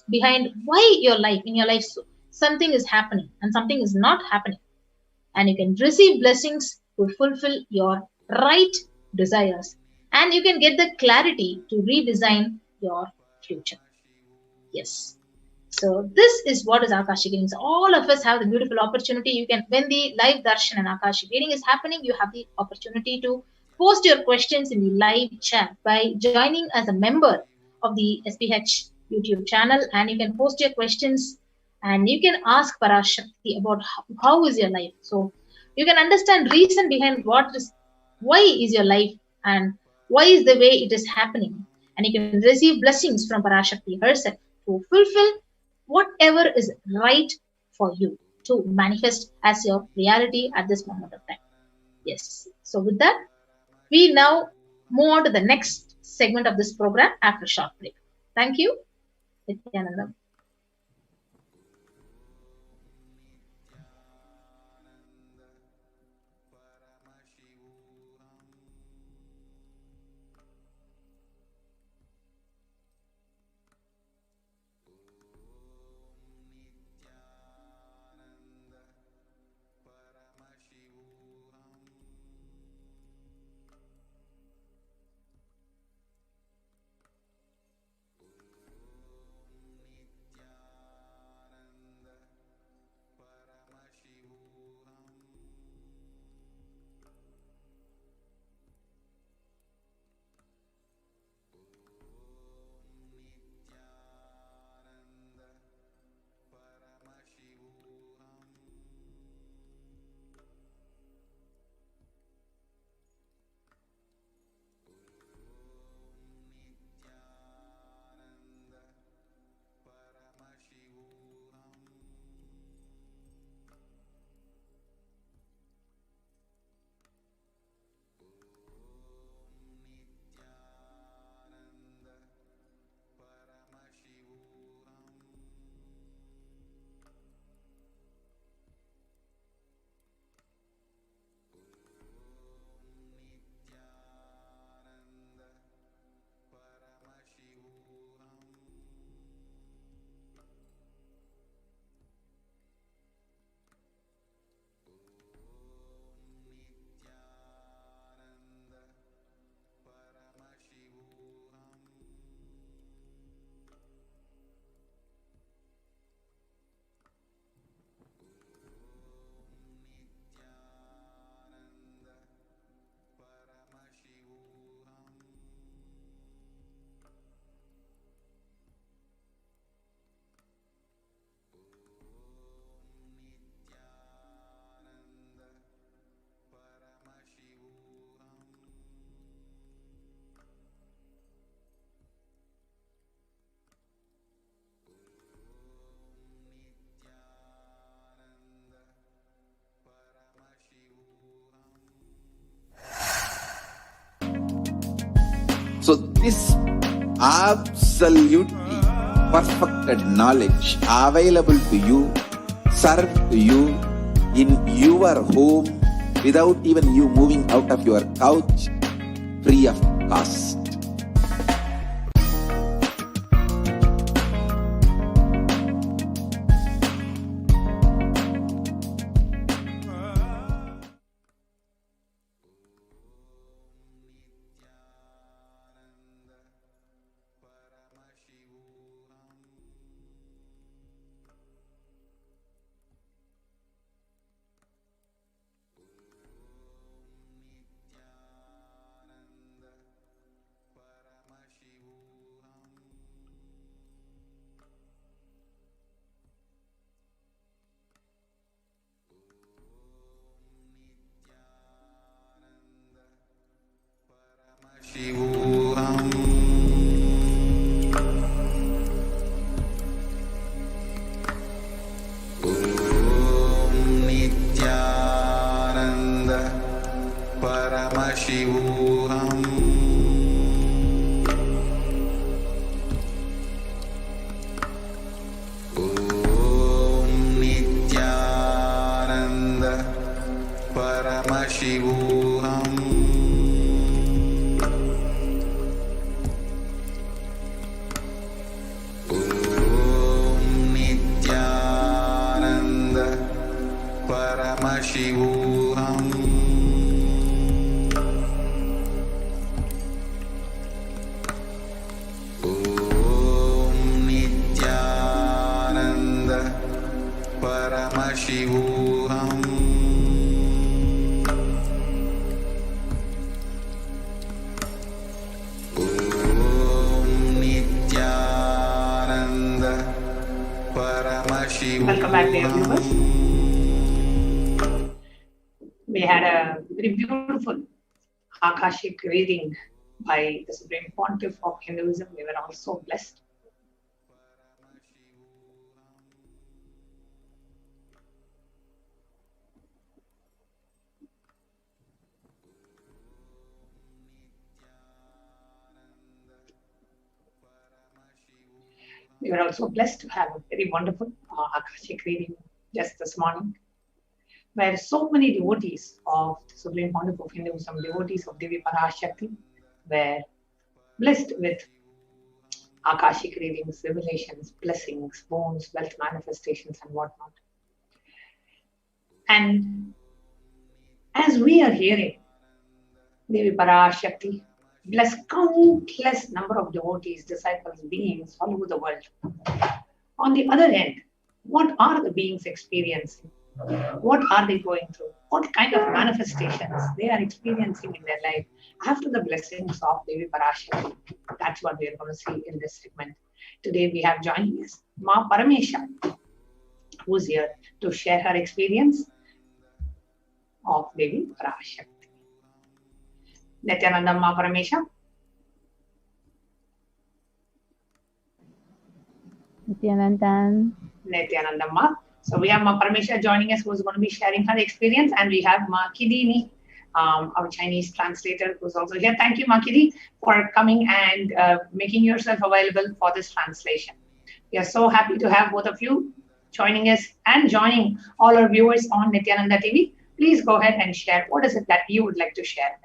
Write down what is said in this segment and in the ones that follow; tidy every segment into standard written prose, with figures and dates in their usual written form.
behind why in your life something is happening and something is not happening, and you can receive blessings to fulfill your right desires, and you can get the clarity to redesign your future. Yes. So this is what is Akashic readings. All of us have the beautiful opportunity. You can, when the live darshan and Akashic reading is happening, you have the opportunity to post your questions in the live chat by joining as a member of the SPH YouTube channel, and you can post your questions and you can ask Parashakti about how is your life. So you can understand reason behind why is your life and why is the way it is happening, and you can receive blessings from Parashakti herself to fulfill whatever is right for you to manifest as your reality at this moment of time. Yes. So with that, we now move on to the next segment of this program after a short break. Thank you, Nithyananda. So this absolutely perfected knowledge available to you, served to you in your home without even you moving out of your couch, free of cost. Paramashivoham. Om Nithyananda Paramashivoham. Om Nithyananda Paramashivoham. Om Paramashivoham. Om Nithyananda Paramashivoham. Om Nithyananda Paramashivoham. Welcome back, dear viewers. We had a very beautiful Akashic reading by the Supreme Pontiff of Hinduism. We were also blessed. We were also blessed to have a very wonderful Akashic reading just this morning, where so many devotees of the Supreme Pontiff of Hinduism, devotees of Devi Parashakti, were blessed with Akashic readings, revelations, blessings, boons, wealth manifestations, and whatnot. And as we are hearing Devi Parashakti bless countless number of devotees, disciples, beings all over the world. On the other end, what are the beings experiencing? What are they going through? What kind of manifestations they are experiencing in their life after the blessings of Devi Parashakti? That's what we are going to see in this segment. Today we have joining us Ma Paramesha, who's here to share her experience of Devi Parashakti. Nithyananda Ma Paramesha. Nithyananda Ma. So we have Ma Paramesha joining us, who's going to be sharing her experience, and we have Ma Kidini, our Chinese translator, who's also here. Thank you, Ma Kidi, for coming and making yourself available for this translation. We are so happy to have both of you joining us and joining all our viewers on Nithyananda TV. Please go ahead and share what is it that you would like to share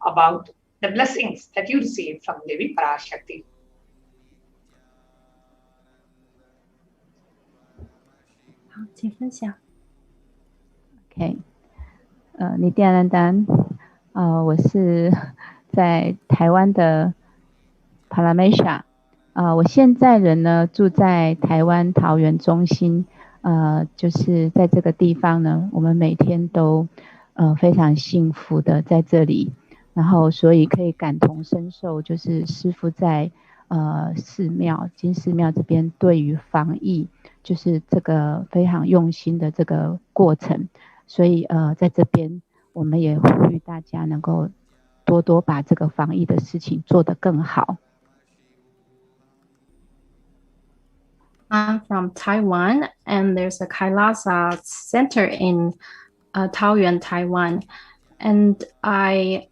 about the blessings that you received from Devi Parashakti. OK， Nithyananda， 我是在台湾的 Paramashivoham， 我现在人呢住在台湾桃园中心，就是在这个地方呢，我们每天都非常幸福的在这里，然后所以可以感同身受，就是师父在寺庙金寺庙这边对于防疫，就是这个非常用心的这个过程，所以在这边我们也呼吁大家能够多多把这个防疫的事情做得更好。I'm from Taiwan, and there's a Kailasa center in Taoyuan, Taiwan, and I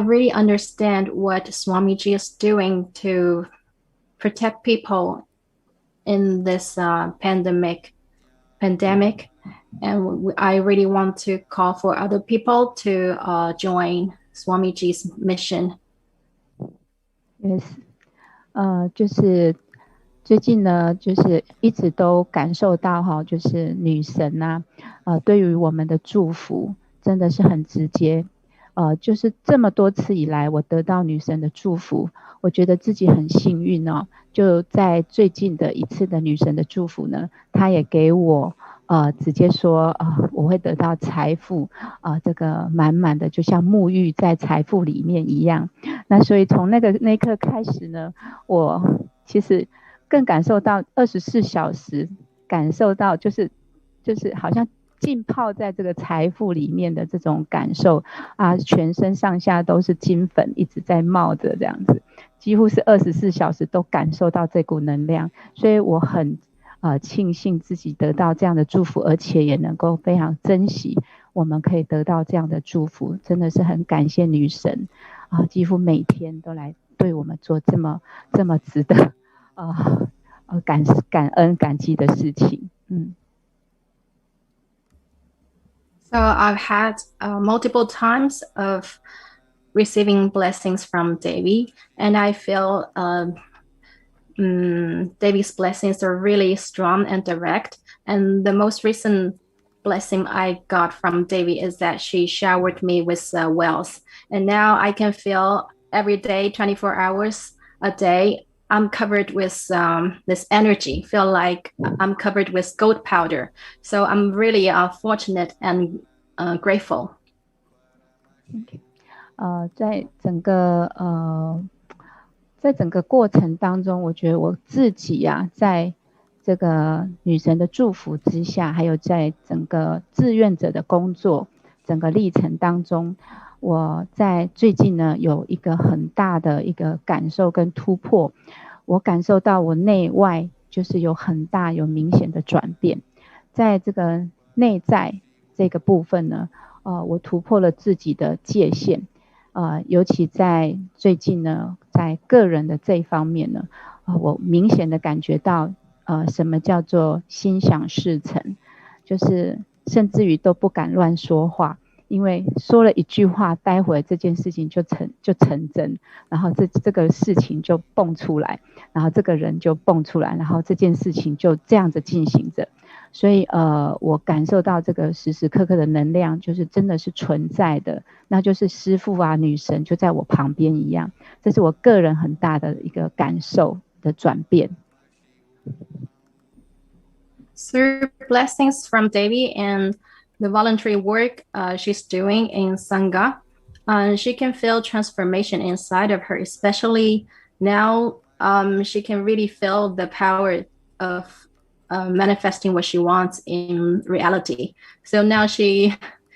really understand what Swamiji is doing to protect people in this pandemic, and I really want to call for other people to join Swamiji's mission. Yes. 就是最近呢，就是一直都感受到哈，就是女神啊，对于我们的祝福真的是很直接，就是这么多次以来，我得到女神的祝福，我觉得自己很幸运哦。就在最近的一次的女神的祝福呢，她也给我直接说我会得到财富这个满满的，就像沐浴在财富里面一样。那所以从那一刻开始呢，我其实更感受到24小时，感受到就是好像浸泡在这个财富里面的这种感受全身上下都是金粉一直在冒着这样子，几乎是24小时都感受到这股能量，所以我很庆幸自己得到这样的祝福，而且也能够非常珍惜我们可以得到这样的祝福，真的是很感谢女神几乎每天都来对我们做这么值得感恩感激的事情。So I've had multiple times of receiving blessings from Devi, and I feel Devi's blessings are really strong and direct, And the most recent blessing I got from Devi is that she showered me with wealth. And now I can feel every day, 24 hours a day, I'm covered with this energy, feel like I'm covered with gold powder. So I'm really fortunate and grateful. Okay. 在整个过程当中，我觉得我自己呀，在这个女神的祝福之下，还有在整个志愿者的工作整个历程当中，我在最近呢有一个很大的一个感受跟突破，我感受到我内外就是有很大有明显的转变，在这个内在这个部分呢，我突破了自己的界限。尤其在最近呢，在个人的这一方面呢，我明显的感觉到，什么叫做心想事成，就是甚至于都不敢乱说话，因为说了一句话，待会这件事情就成真，然后这个事情就蹦出来，然后这个人就蹦出来，然后这件事情就这样子进行着。所以我感受到这个时时刻刻的能量就是真的是存在的，那就是师父啊女神就在我旁边一样，这是我个人很大的一个感受的转变。Through blessings from Devi and the voluntary work she's doing in Sangha, she can feel transformation inside of her, especially now she can really feel the power of manifesting what she wants in reality. So now she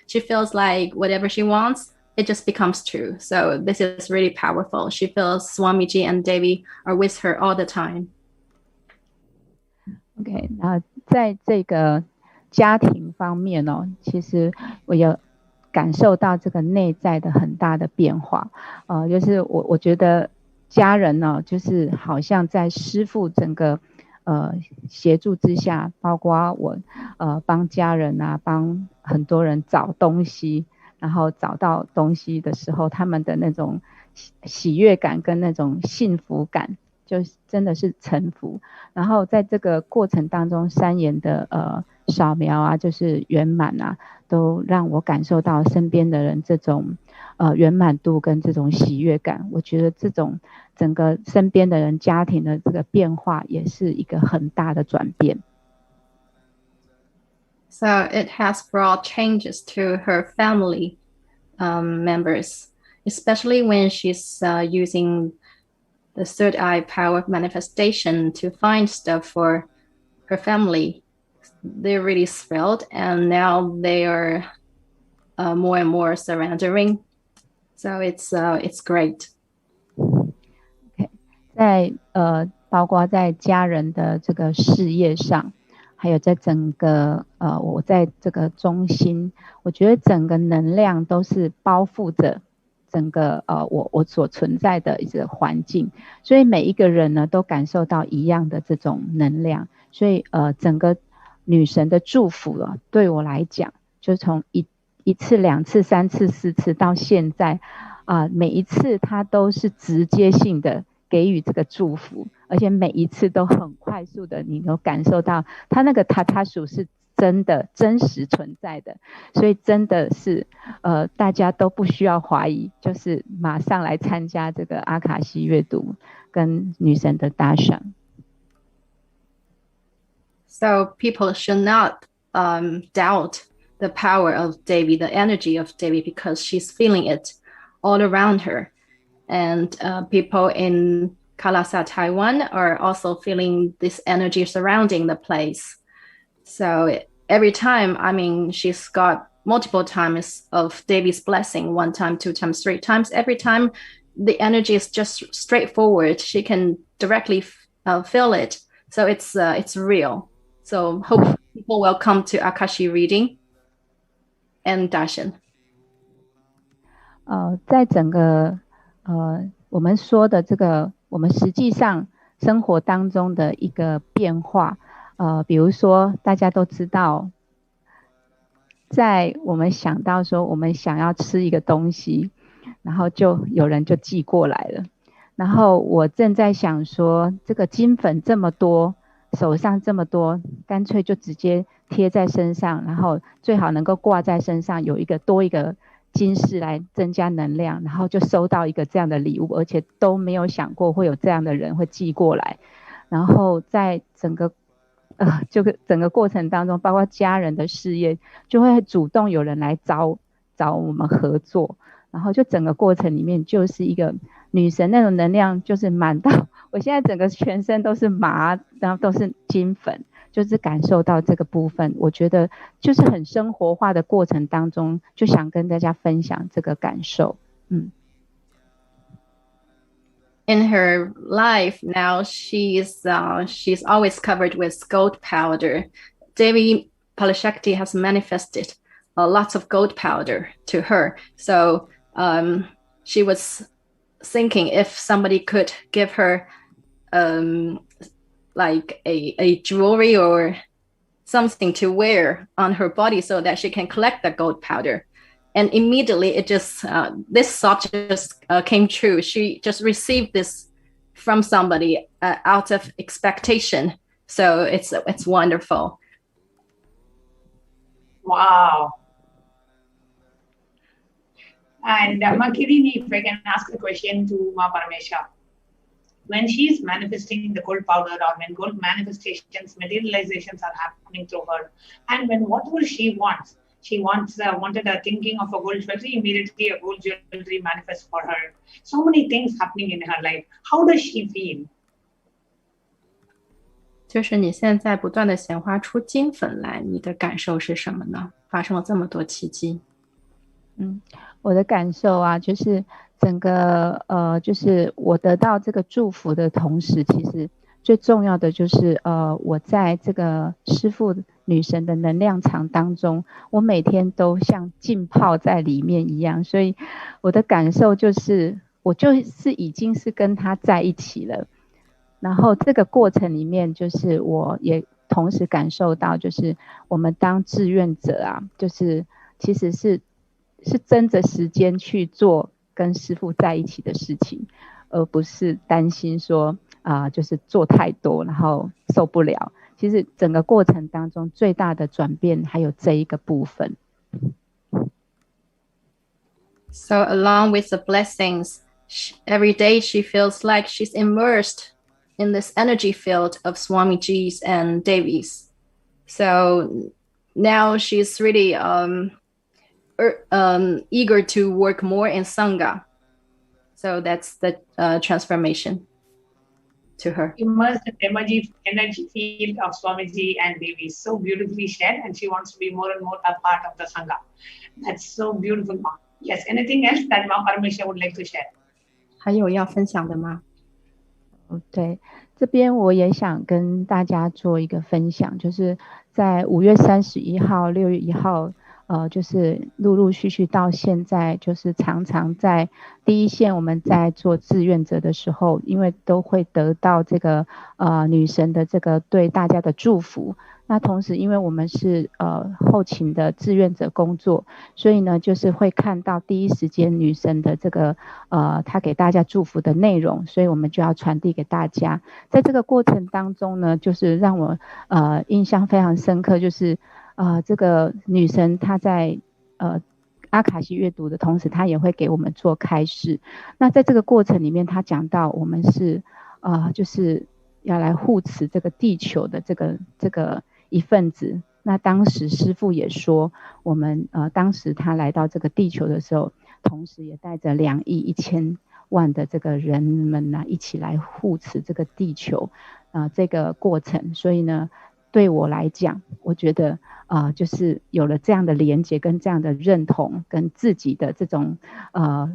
feels like whatever she wants, it just becomes true. So this is really powerful. She feels Swamiji and Devi are with her all the time. OK， 那在这个家庭方面哦，其实我有感受到这个内在的很大的变化。就是我觉得家人呢，就是好像在师父整个协助之下，包括我帮家人啊，帮很多人找东西，然后找到东西的时候，他们的那种喜悦感跟那种幸福感，就真的是臣服。然后在这个过程当中，三言的扫描啊，就是圆满啊，都让我感受到身边的人这种圆满度跟这种喜悦感。我觉得这种整个身边的人家庭的这个变化也是一个很大的转变。So it has brought changes to her family members, especially when she's using the third eye power of manifestation to find stuff for her family. They're really thrilled, and now they are more and more surrendering. So it's great. Okay. 在包括在家人的这个事业上，还有在整个我在这个中心，我觉得整个能量都是包覆着整个我所存在的一个环境，所以每一个人呢都感受到一样的这种能量，所以整个女神的祝福了，对我来讲，就从一次、两次、三次、四次到现在每一次它都是直接性的给予这个祝福，而且每一次都很快速的，你有感受到它那个塔属是真的真实存在的，所以真的是大家都不需要怀疑，就是马上来参加这个阿卡西阅读跟女神的搭上。So people should not doubt the power of Devi, the energy of Devi, because she's feeling it all around her. And people in Kailasa, Taiwan are also feeling this energy surrounding the place. So every time, I mean, she's got multiple times of Devi's blessing, 1 time, 2 times, 3 times. Every time the energy is just straightforward. She can directly feel it. So it's real. So hope people will come to Akashic reading and darshan. 在整个我们说的这个我们实际上生活当中的一个变化，比如说大家都知道，在我们想到说我们想要吃一个东西，然后就有人就寄过来了，然后我正在想说这个金粉这么多，手上这么多，干脆就直接贴在身上，然后最好能够挂在身上，有多一个金饰来增加能量，然后就收到一个这样的礼物，而且都没有想过会有这样的人会寄过来，然后在整个过程当中，包括家人的事业，就会主动有人来找我们合作，然后就整个过程里面就是一个女神那种能量，就是满到我现在整个全身都是麻，然后都是金粉，就是感受到这个部分，我觉得就是很生活化的过程当中，就想跟大家分享这个感受。In her life now, she's always covered with gold powder. Devi Parashakti has manifested lots of gold powder to her. So she was thinking if somebody could give her like a jewelry or something to wear on her body so that she can collect the gold powder. And immediately it just this thought just came true. She just received this from somebody out of expectation. So it's wonderful. Wow. And Makirini, if I can ask a question to Ma Paramesha. When she's manifesting the gold powder, or when gold manifestations, materializations are happening through her, and when whatever she wanted a thinking of a gold jewelry, immediately a gold jewelry manifests for her. So many things happening in her life. How does she feel? 就是你现在不断的显化出金粉来，你的感受是什么呢？发生了这么多奇迹。我的感受啊，就是整个就是我得到这个祝福的同时，其实最重要的就是我在这个师父女神的能量场当中，我每天都像浸泡在里面一样，所以我的感受就是我就是已经是跟她在一起了。然后这个过程里面，就是我也同时感受到，就是我们当志愿者啊，就是其实是争着时间去做跟师父在一起的事情，而不是担心说就是做太多然后受不了。其实整个过程当中最大的转变还有这一个部分。So along with the blessings, every day she feels like she's immersed in this energy field of Swamiji's and Devi's. So now she's really eager to work more in Sangha. So that's the transformation to her. Immersed in the energy field of Swamiji and Devi, so beautifully shared, and she wants to be more and more a part of the Sangha. That's so beautiful, Ma. Yes, anything else that Ma Paramesha would like to share? 还有要分享的吗？对，这边我也想跟大家做一个分享，就是在5月31号、6月1号，就是陆陆续续到现在，就是常常在第一线，我们在做志愿者的时候，因为都会得到这个女神的这个对大家的祝福。那同时，因为我们是后勤的志愿者工作，所以呢，就是会看到第一时间女神的这个她给大家祝福的内容，所以我们就要传递给大家。在这个过程当中呢，就是让我印象非常深刻，就是这个女神她在阿卡西阅读的同时，她也会给我们做开示。那在这个过程里面，她讲到我们是就是要来护持这个地球的这个一份子。那当时师父也说，我们当时他来到这个地球的时候，同时也带着2亿1千万的这个人们一起来护持这个地球这个过程。所以呢，对我来讲，我觉得就是有了这样的连结跟这样的认同，跟自己的这种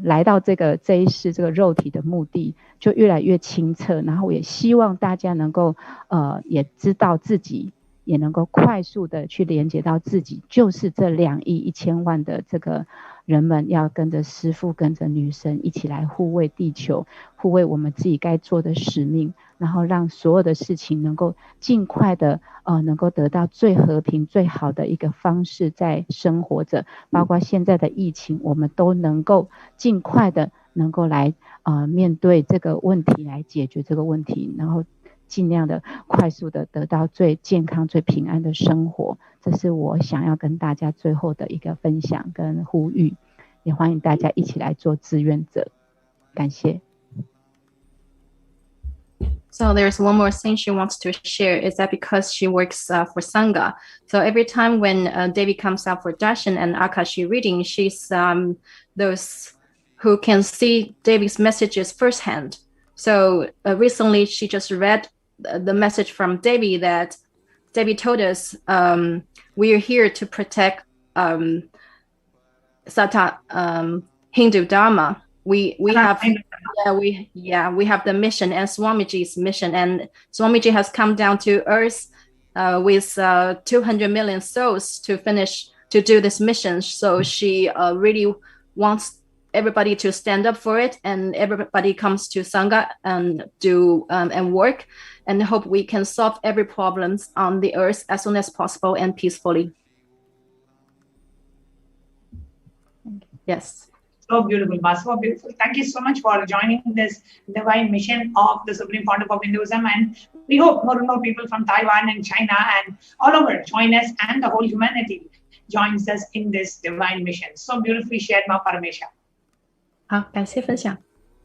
来到这一世这个肉体的目的就越来越清澈。然后我也希望大家能够也知道自己，也能够快速的去连接到自己，就是这2亿1千万的这个人们要跟着师父跟着女神一起来护卫地球，护卫我们自己该做的使命，然后让所有的事情能够尽快的能够得到最和平最好的一个方式在生活着。包括现在的疫情，我们都能够尽快的能够来面对这个问题，来解决这个问题，然后尽量的快速的得到最健康、最平安的生活。这是我想要跟大家最后的一个分享跟呼吁，也欢迎大家一起来做志愿者。感谢。So there's one more thing she wants to share is that because she works for Sangha, so every time when Devi comes out for darshan and Akashic reading, she's those who can see Devi's messages firsthand. So recently she just read the message from Devi that Devi told us we are here to protect Hindu Dharma. We have we have the mission and Swamiji's mission, and Swamiji has come down to earth with 200 million souls to do this mission. So she really wants everybody to stand up for it, and everybody comes to Sangha and do and work, and hope we can solve every problems on the earth as soon as possible and peacefully. Yes. So beautiful, Ma. So beautiful. Thank you so much for joining this divine mission of the Supreme Pontiff of Hinduism. And we hope more and more people from Taiwan and China and all over join us, and the whole humanity joins us in this divine mission. So beautifully shared, Ma Paramesha. 好，感谢分享。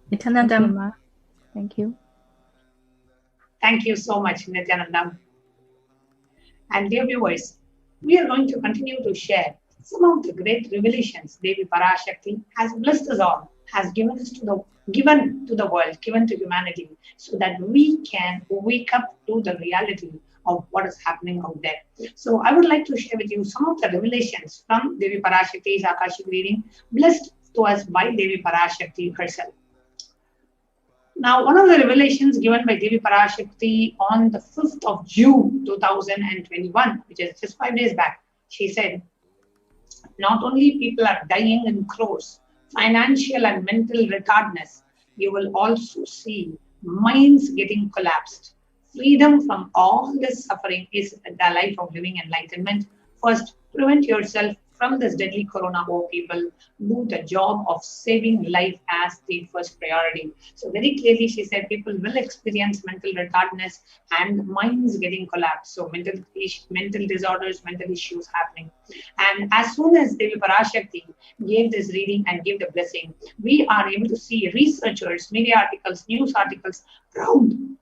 Nithyananda. Thank you. Thank you so much, Nithyananda. And dear viewers, we are going to continue to share some of the great revelations Devi Parashakti has blessed us all, has given to the world, given to humanity, so that we can wake up to the reality of what is happening out there. So I would like to share with you some of the revelations from Devi Parashakti's Akashic reading, blessed to us by Devi Parashakti herself. Now, one of the revelations given by Devi Parashakti on the 5th of June 2021, which is just 5 days back, she said, not only people are dying in crores, financial and mental retardness, you will also see minds getting collapsed. Freedom from all this suffering is the life of living enlightenment. First, prevent yourself from this deadly corona, oh people. Do the job of saving life as the first priority. So very clearly she said people will experience mental retardness and minds getting collapsed. So mental disorders, mental issues happening. And as soon as Devi Parashakti gave this reading and gave the blessing, we are able to see researchers, media articles, news articles around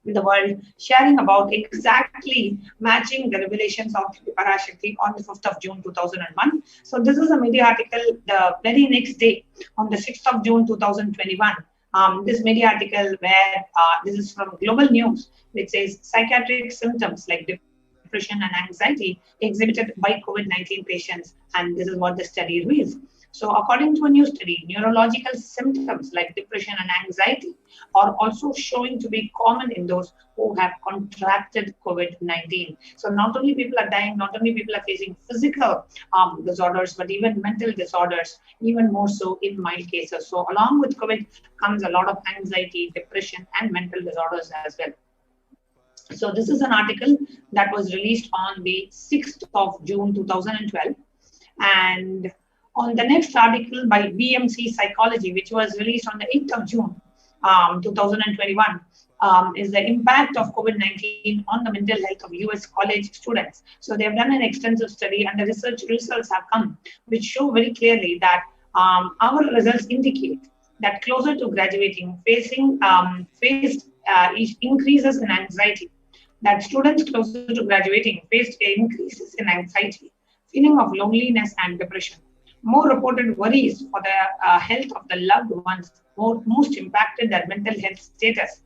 the world sharing about exactly matching the revelations of Parashakti on the 5th of June 2001. So this is a media article the very next day on the 6th of June 2021. This media article where this is from Global News, which says psychiatric symptoms like depression and anxiety exhibited by COVID-19 patients, and this is what the study reveals. So according to a new study, neurological symptoms like depression and anxiety are also showing to be common in those who have contracted COVID-19. So not only people are dying, not only people are facing physical disorders, but even mental disorders, even more so in mild cases. So along with COVID comes a lot of anxiety, depression, and mental disorders as well. So this is an article that was released on the 6th of June 2012. And on the next article by BMC Psychology, which was released on the 8th of June 2021, is the impact of COVID-19 on the mental health of US college students. So they've done an extensive study, and the research results have come, which show very clearly that our results indicate that closer to graduating, faced increases in anxiety. That students closer to graduating faced increases in anxiety, feeling of loneliness and depression. More reported worries for the health of the loved ones, most impacted their mental health status,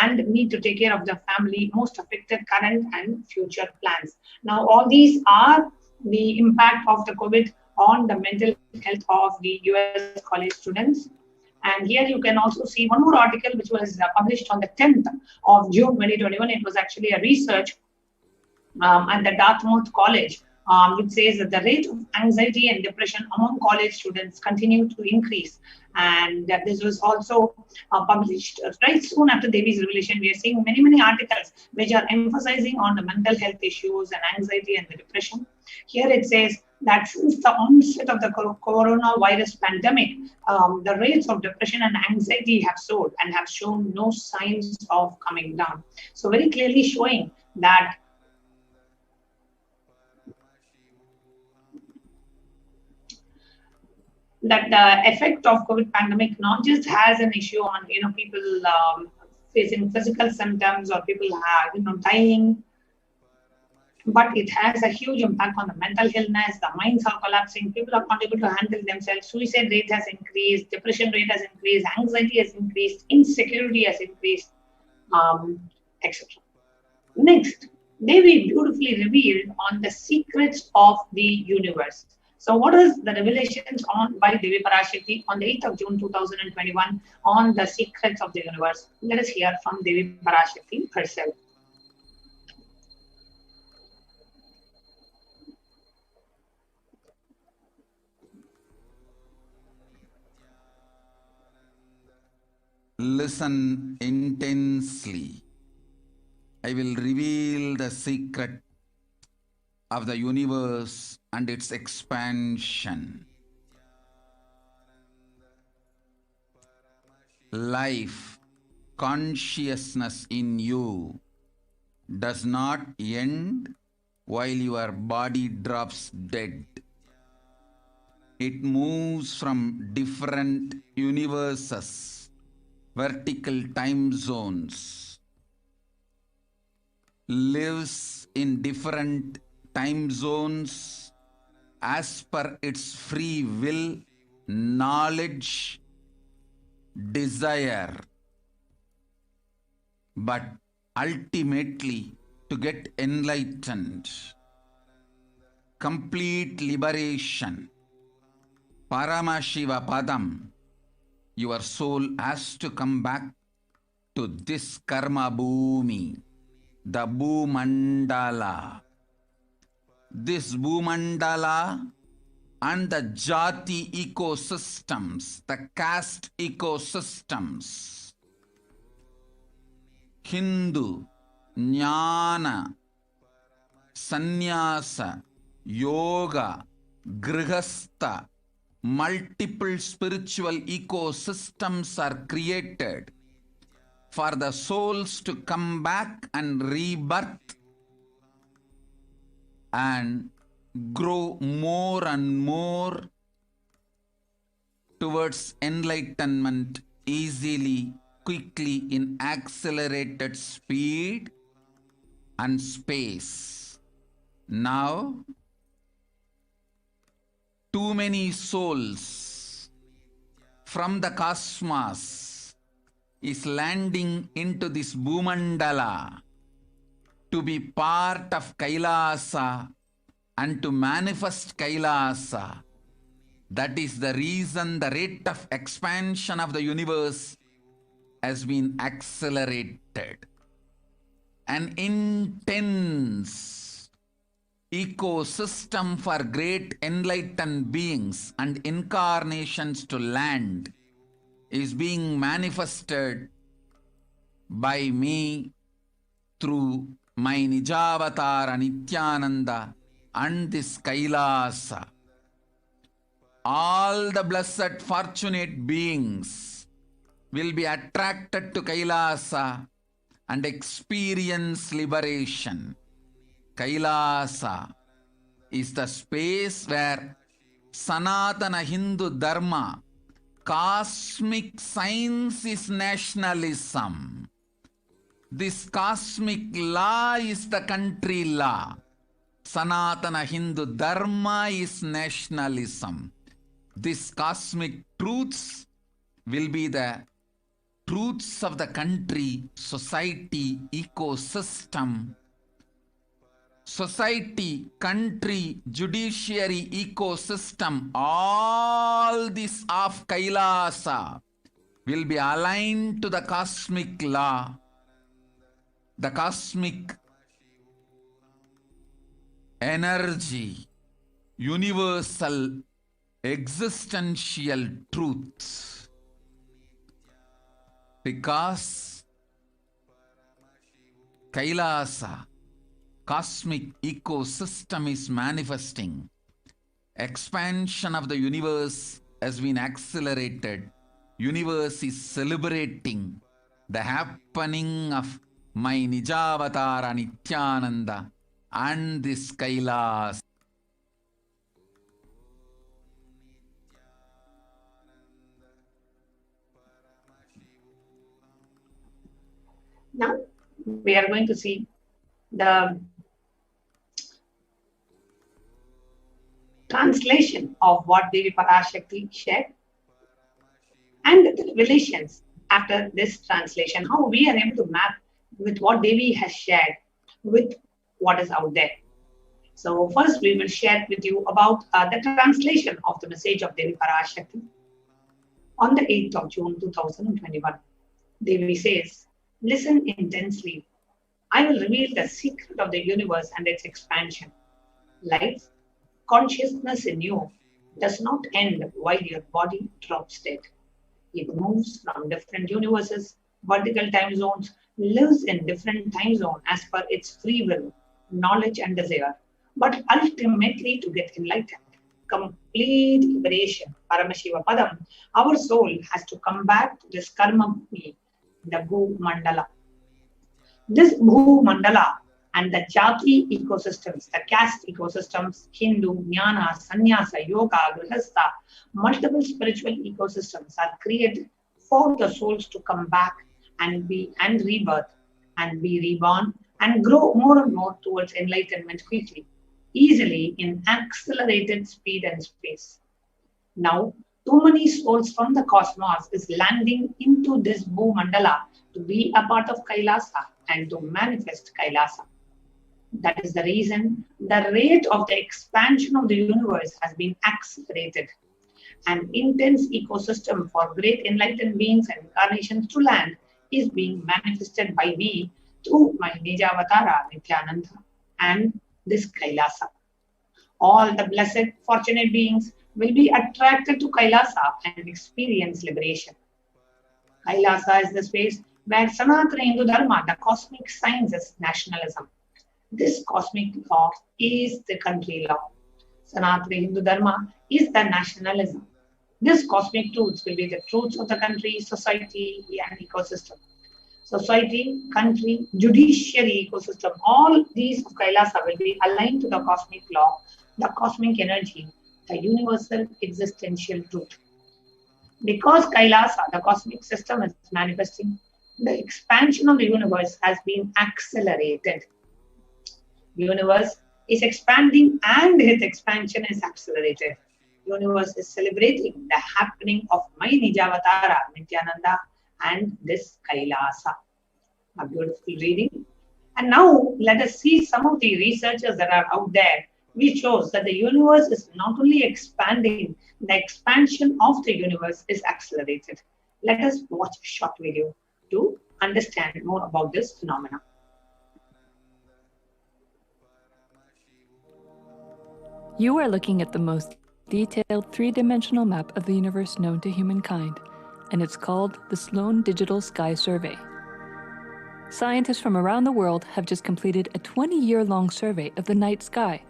and need to take care of the family, most affected current and future plans. Now, all these are the impact of the COVID on the mental health of the US college students. And here you can also see one more article which was published on the 10th of June 2021. It was actually a research at the Dartmouth College, which says that the rate of anxiety and depression among college students continue to increase. And that this was also published right soon after Devi's revelation. We are seeing many articles which are emphasizing on the mental health issues and anxiety and the depression. Here it says that since the onset of the coronavirus pandemic, the rates of depression and anxiety have soared and have shown no signs of coming down. So very clearly showing that the effect of COVID pandemic not just has an issue on people facing physical symptoms or people dying, but it has a huge impact on the mental illness. The minds are collapsing. People are not able to handle themselves. Suicide rate has increased. Depression rate has increased. Anxiety has increased. Insecurity has increased, etc. Next, Devi beautifully revealed on the secrets of the universe. So what is the revelations on by Devi Parashakti on the 8th of June 2021 on the secrets of the universe? Let us hear from Devi Parashakti herself. Listen intensely. I will reveal the secret of the universe and its expansion. Life, consciousness in you does not end while your body drops dead. It moves from different universes, vertical time zones, lives in different time zones as per its free will, knowledge, desire, but ultimately to get enlightened, complete liberation, Paramashiva Padam, your soul has to come back to this karma bhumi, the Bhumandala. This Bhumandala and the Jati ecosystems, the caste ecosystems, Hindu, Jnana, Sannyasa, Yoga, Grihastha, multiple spiritual ecosystems are created for the souls to come back and rebirth and grow more and more towards enlightenment easily, quickly, in accelerated speed and space. Now, too many souls from the cosmos is landing into this Bhumandala to be part of Kailasa and to manifest Kailasa. That is the reason the rate of expansion of the universe has been accelerated. An intense ecosystem for great enlightened beings and incarnations to land is being manifested by me through my Nijavatara Nithyananda and this Kailasa. All the blessed fortunate beings will be attracted to Kailasa and experience liberation. Kailasa is the space where Sanatana Hindu Dharma, cosmic science is nationalism. This cosmic law is the country law. Sanatana Hindu Dharma is nationalism. These cosmic truths will be the truths of the country, society, ecosystem. Society, country, judiciary, ecosystem, all this of Kailasa will be aligned to the cosmic law, the cosmic energy, universal existential truths. Because Kailasa cosmic ecosystem is manifesting. Expansion of the universe has been accelerated. Universe is celebrating the happening of my Nijavatara Nithyananda and this Kailasa. Now we are going to see the translation of what Devi Parashakti shared and the revelations after this translation, how we are able to map with what Devi has shared with what is out there. So first we will share with you about the translation of the message of Devi Parashakti on the 8th of June 2021. Devi says, listen intensely. I will reveal the secret of the universe and its expansion. Life, consciousness in you does not end while your body drops dead. It moves from different universes, vertical time zones, lives in different time zones as per its free will, knowledge and desire, but ultimately to get enlightened, complete liberation, Paramashivoham, our soul has to come back to this karma bhumi, the Bhu Mandala. This Bhu Mandala and the Jati ecosystems, the caste ecosystems, Hindu, Jnana, Sannyasa, Yoga, Grihastha, multiple spiritual ecosystems are created for the souls to come back and be and rebirth and be reborn and grow more and more towards enlightenment quickly, easily in accelerated speed and space. Now, too many souls from the cosmos is landing into this Bhu Mandala to be a part of Kailasa and to manifest Kailasa. That is the reason the rate of the expansion of the universe has been accelerated. An intense ecosystem for great enlightened beings and incarnations to land is being manifested by me through my Nijavatara Nithyananda and this Kailasa. All the blessed, fortunate beings will be attracted to Kailasa and experience liberation. Kailasa is the space where Sanatana Hindu Dharma, the cosmic science, is nationalism. This cosmic law is the country law. Sanatana Hindu Dharma is the nationalism. These cosmic truths will be the truths of the country, society, and ecosystem. Society, country, judiciary ecosystem, all these of Kailasa will be aligned to the cosmic law, the cosmic energy, the universal existential truth. Because Kailasa, the cosmic system, is manifesting, the expansion of the universe has been accelerated. The universe is expanding and its expansion is accelerated. The universe is celebrating the happening of my Nijavatara, Nithyananda, and this Kailasa. A beautiful reading. And now let us see some of the researchers that are out there, which shows that the universe is not only expanding, the expansion of the universe is accelerated. Let us watch a short video to understand more about this phenomenon. You are looking at the most detailed three-dimensional map of the universe known to humankind, and it's called the Sloan Digital Sky Survey. Scientists from around the world have just completed a 20-year-long survey of the night sky,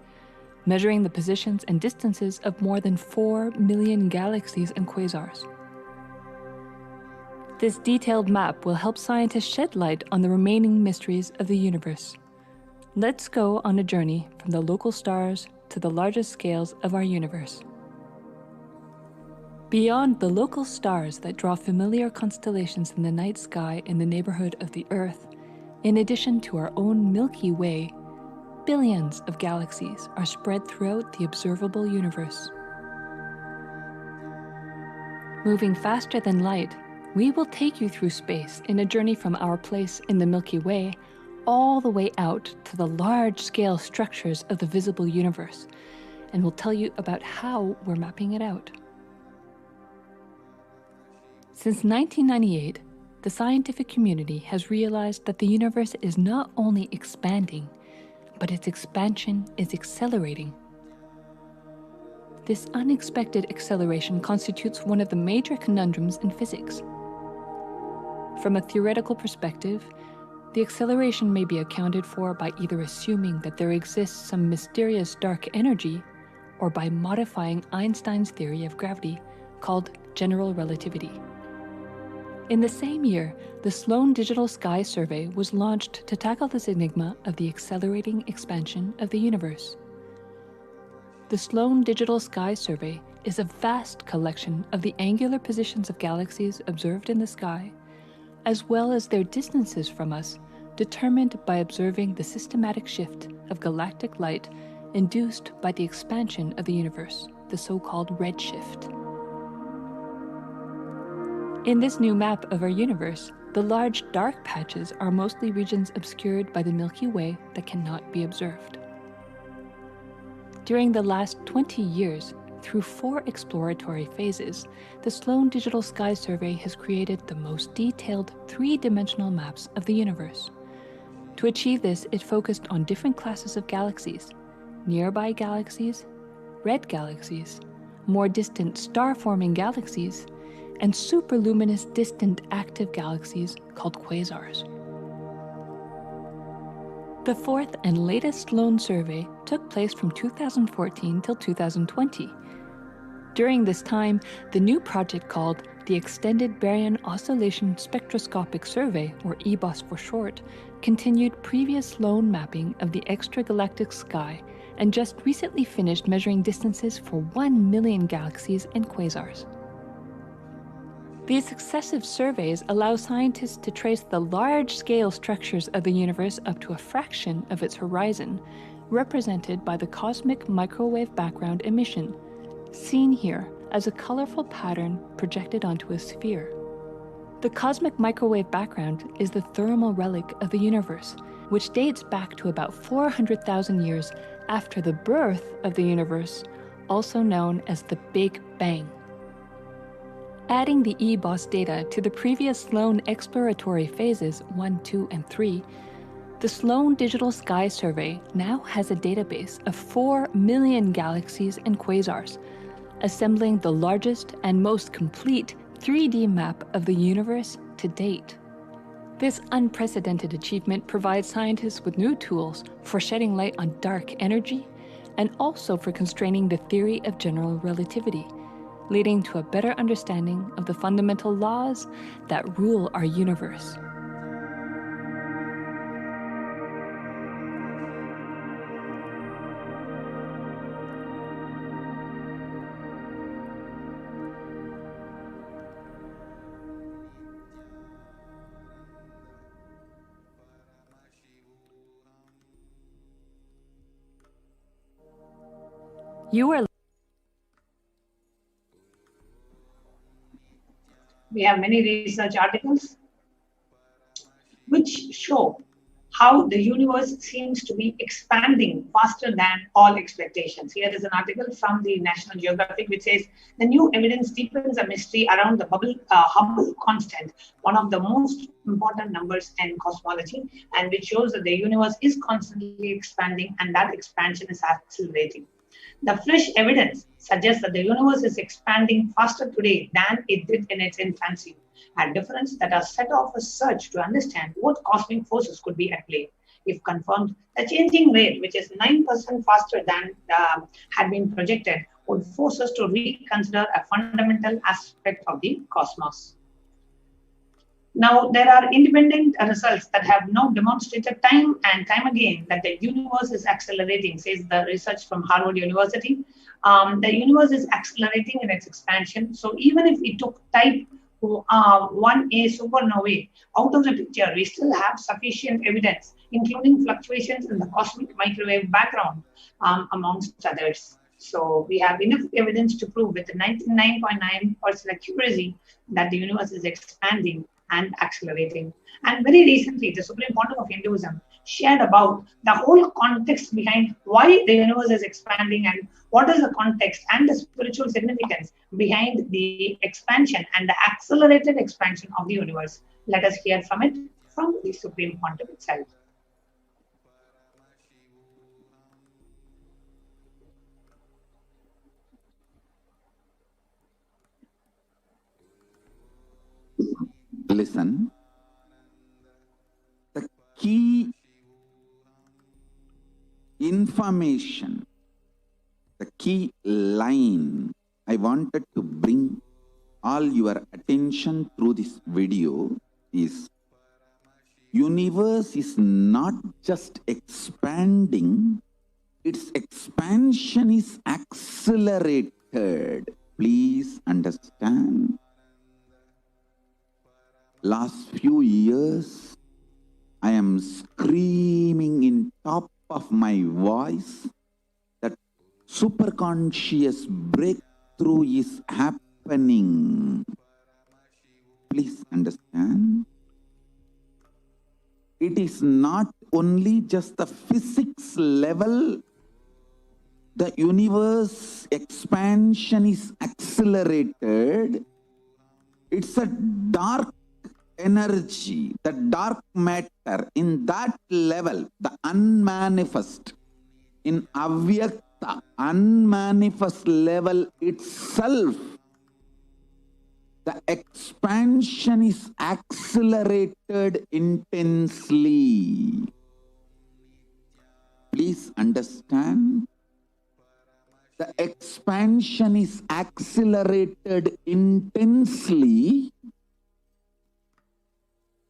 measuring the positions and distances of more than 4 million galaxies and quasars. This detailed map will help scientists shed light on the remaining mysteries of the universe. Let's go on a journey from the local stars to the largest scales of our universe. Beyond the local stars that draw familiar constellations in the night sky in the neighborhood of the Earth, in addition to our own Milky Way, billions of galaxies are spread throughout the observable universe. Moving faster than light, we will take you through space in a journey from our place in the Milky Way all the way out to the large-scale structures of the visible universe, and we'll tell you about how we're mapping it out. Since 1998, the scientific community has realized that the universe is not only expanding, but its expansion is accelerating. This unexpected acceleration constitutes one of the major conundrums in physics. From a theoretical perspective, The acceleration may be accounted for by either assuming that there exists some mysterious dark energy or by modifying Einstein's theory of gravity, called general relativity. In the same year, the Sloan Digital Sky Survey was launched to tackle this enigma of the accelerating expansion of the universe. The Sloan Digital Sky Survey is a vast collection of the angular positions of galaxies observed in the sky, as well as their distances from us, determined by observing the systematic shift of galactic light induced by the expansion of the universe, the so-called redshift. In this new map of our universe, the large dark patches are mostly regions obscured by the Milky Way that cannot be observed. During the last 20 years, through 4 exploratory phases, the Sloan Digital Sky Survey has created the most detailed 3-dimensional maps of the universe. To achieve this, it focused on different classes of galaxies: nearby galaxies, red galaxies, more distant star-forming galaxies, and superluminous distant active galaxies called quasars. The 4th and latest Sloan survey took place from 2014 till 2020. During this time, the new project called the Extended Baryon Oscillation Spectroscopic Survey, or EBOS for short, continued previous Sloan mapping of the extragalactic sky and just recently finished measuring distances for 1 million galaxies and quasars. These successive surveys allow scientists to trace the large-scale structures of the universe up to a fraction of its horizon, represented by the cosmic microwave background emission, seen here as a colorful pattern projected onto a sphere. The cosmic microwave background is the thermal relic of the universe, which dates back to about 400,000 years after the birth of the universe, also known as the Big Bang. Adding the EBOS data to the previous Sloan exploratory phases 1, 2, and 3, the Sloan Digital Sky Survey now has a database of 4 million galaxies and quasars, assembling the largest and most complete 3D map of the universe to date. This unprecedented achievement provides scientists with new tools for shedding light on dark energy and also for constraining the theory of general relativity, leading to a better understanding of the fundamental laws that rule our universe. You are We have many research articles which show how the universe seems to be expanding faster than all expectations. Here is an article from the National Geographic which says, the new evidence deepens a mystery around the Hubble constant, one of the most important numbers in cosmology, and which shows that the universe is constantly expanding and that expansion is accelerating. The fresh evidence suggests that the universe is expanding faster today than it did in its infancy, a difference that has set off a search to understand what cosmic forces could be at play. If confirmed, the changing rate, which is 9% faster than had been projected, would force us to reconsider a fundamental aspect of the cosmos. Now, there are independent results that have now demonstrated time and time again that the universe is accelerating, says the research from Harvard University. The universe is accelerating in its expansion. So even if we took type 1A supernovae out of the picture, we still have sufficient evidence, including fluctuations in the cosmic microwave background, amongst others. So we have enough evidence to prove with 99.9% accuracy that the universe is expanding and accelerating. And very recently, the Supreme Court of Hinduism shared about the whole context behind why the universe is expanding and what is the context and the spiritual significance behind the expansion and the accelerated expansion of the universe. Let us hear from it from the Supreme Court itself. Listen. The key information, the key line I wanted to bring all your attention through this video is universe is not just expanding, its expansion is accelerated. Please understand. Last few years, I am screaming in top of my voice that superconscious breakthrough is happening. Please understand. It is not only just the physics level. The universe expansion is accelerated. It's a dark energy, the dark matter in that level, the unmanifest, in avyakta, unmanifest level itself, the expansion is accelerated intensely. Please understand. The expansion is accelerated intensely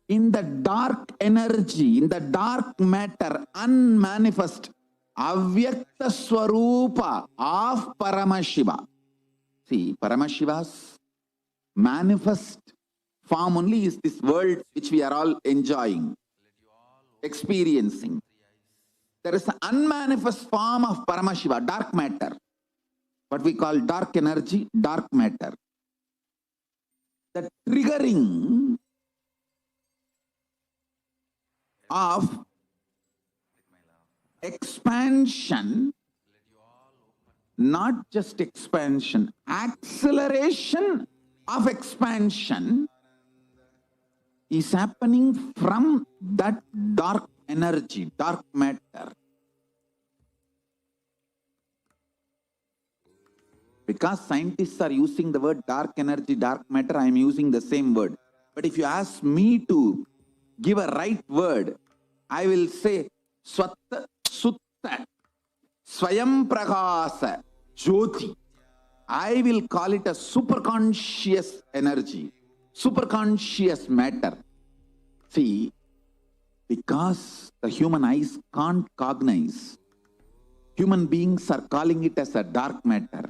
in the dark energy, in the dark matter, unmanifest, avyakta swarupa of Paramashiva. See, Paramashiva's manifest form only is this world which we are all enjoying, experiencing. There is an unmanifest form of Paramashiva, dark matter, what we call dark energy, dark matter. The triggering of expansion, not just expansion, acceleration of expansion is happening from that dark energy, dark matter. Because scientists are using the word dark energy, dark matter, I am using the same word. But if you ask me to give a right word, I will say Swatta Sutta Swayam Prakasa Jyoti. I will call it a superconscious energy, superconscious matter. See, because the human eyes can't cognize, human beings are calling it as a dark matter.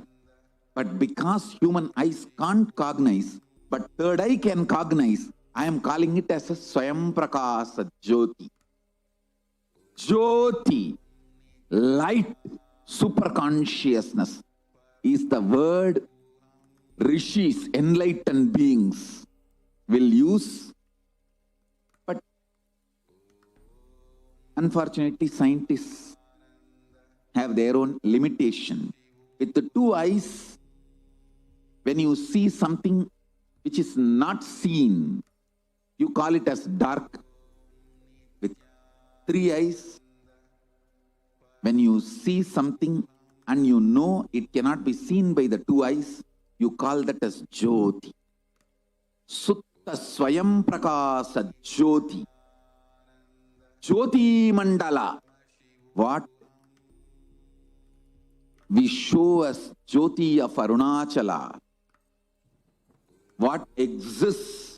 But because human eyes can't cognize, but third eye can cognize, I am calling it as a Swayam Prakasa Jyoti. Jyoti, light, superconsciousness is the word rishis, enlightened beings will use. But unfortunately, scientists have their own limitation. With the two eyes, when you see something which is not seen, you call it as dark. With three eyes, when you see something and you know it cannot be seen by the two eyes, you call that as Jyoti. Sutta Swayam Prakasa Jyoti. Jyoti Mandala. What we show as Jyoti of Arunachala, what exists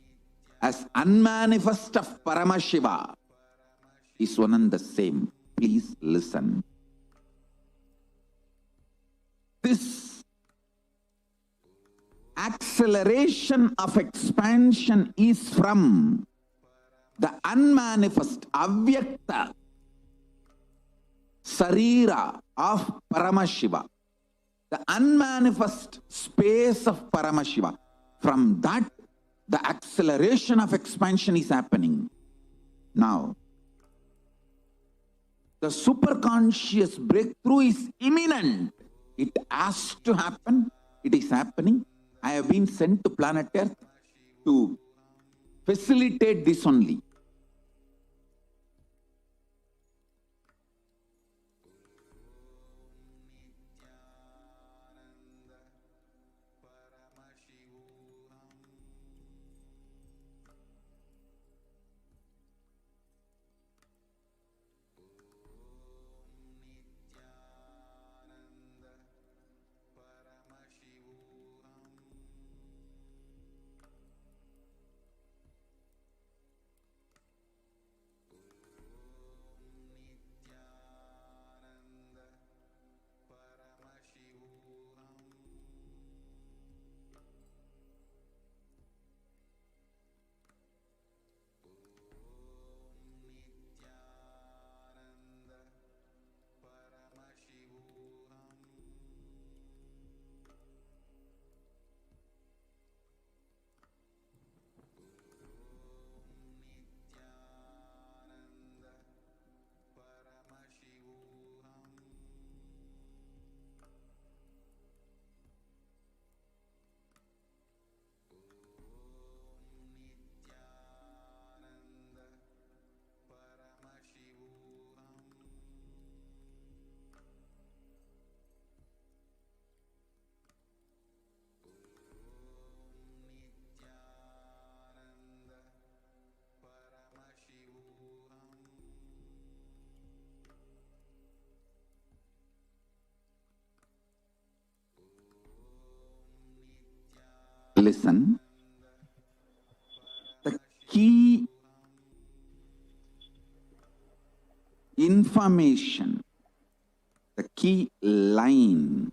as unmanifest of Paramashiva is one and the same. Please listen. This acceleration of expansion is from the unmanifest, avyakta, sarira of Paramashiva, the unmanifest space of Paramashiva. From that, the acceleration of expansion is happening. Now, the superconscious breakthrough is imminent. It has to happen. It is happening. I have been sent to planet Earth to facilitate this only. listen. The key information, the key line.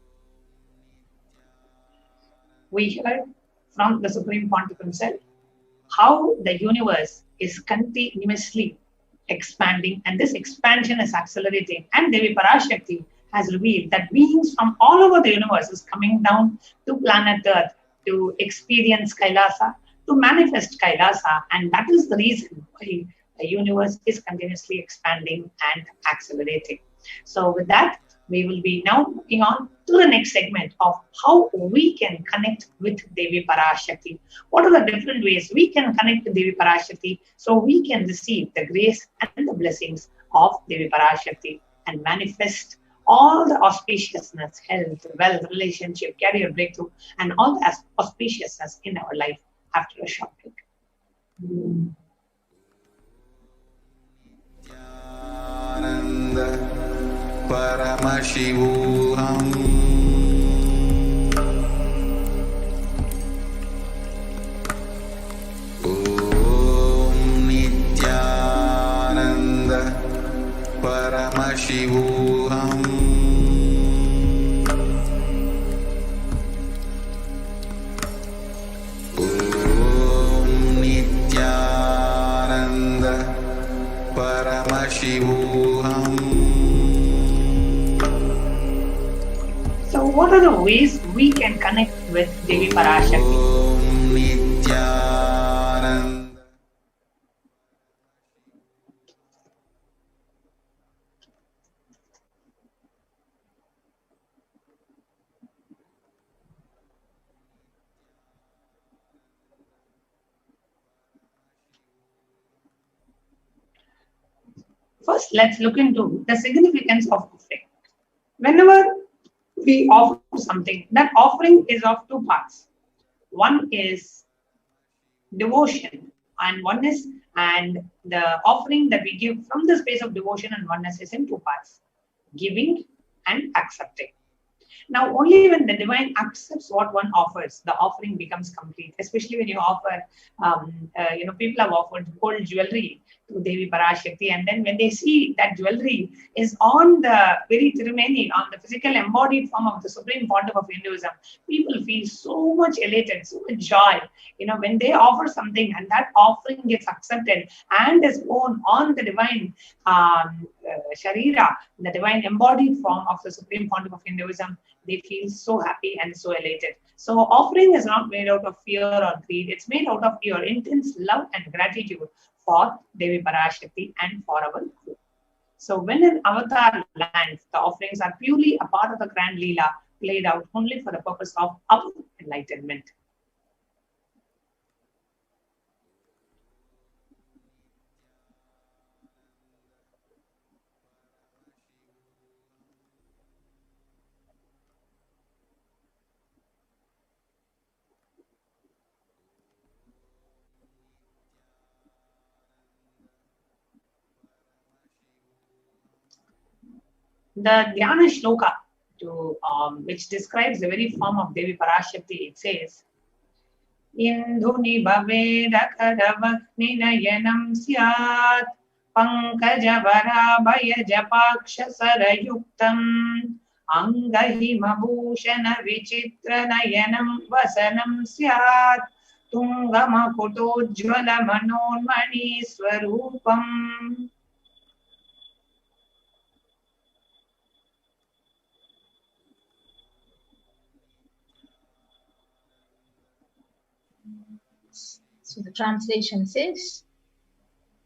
We heard from the Supreme Pontiff himself how the universe is continuously expanding, and this expansion is accelerating. And Devi Parashakti has revealed that beings from all over the universe is coming down to planet Earth to experience Kailasa, to manifest Kailasa, and that is the reason why the universe is continuously expanding and accelerating. So with that, we will be now moving on to the next segment of how we can connect with Devi Parashakti. What are the different ways we can connect with Devi Parashakti so we can receive the grace and the blessings of Devi Parashakti and manifest all the auspiciousness, health, wealth, relationship, career breakthrough, and all the auspiciousness in our life after a short break. Paramashivoham. Om Nithyananda Paramashivoham. Om Nithyananda Paramashivoham. So what are the ways we can connect with Devi Parashakti? First, let's look into the significance of offering. Whenever we offer something, that offering is of two parts. One is devotion, and the offering that we give from the space of devotion and oneness is in two parts: giving and accepting. Now, only when the divine accepts what one offers, the offering becomes complete. Especially when you offer, people have offered gold jewelry to Devi Parashakti, and then when they see that jewelry is on the very Tirumeni, on the physical embodied form of the Supreme Pontiff of Hinduism, people feel so much elated, so much joy. When they offer something and that offering gets accepted and is worn on the divine Sharira, the divine embodied form of the Supreme Pontiff of Hinduism, they feel so happy and so elated. So offering is not made out of fear or greed. It's made out of your intense love and gratitude for Devi Parashakti and for our group. So when an avatar lands, the offerings are purely a part of the grand Leela played out only for the purpose of our enlightenment. The Dhyana Shloka, which describes the very form of Devi Parashakti, it says, Indhuni Bhavedakadavakninayanam Syat Pankajavara Japaksha Sarayuktam Angahimabhushana Vichitra Nayanam Vasanam Syat Tungamakutojjvala Manonmani Swarupam. So the translation says,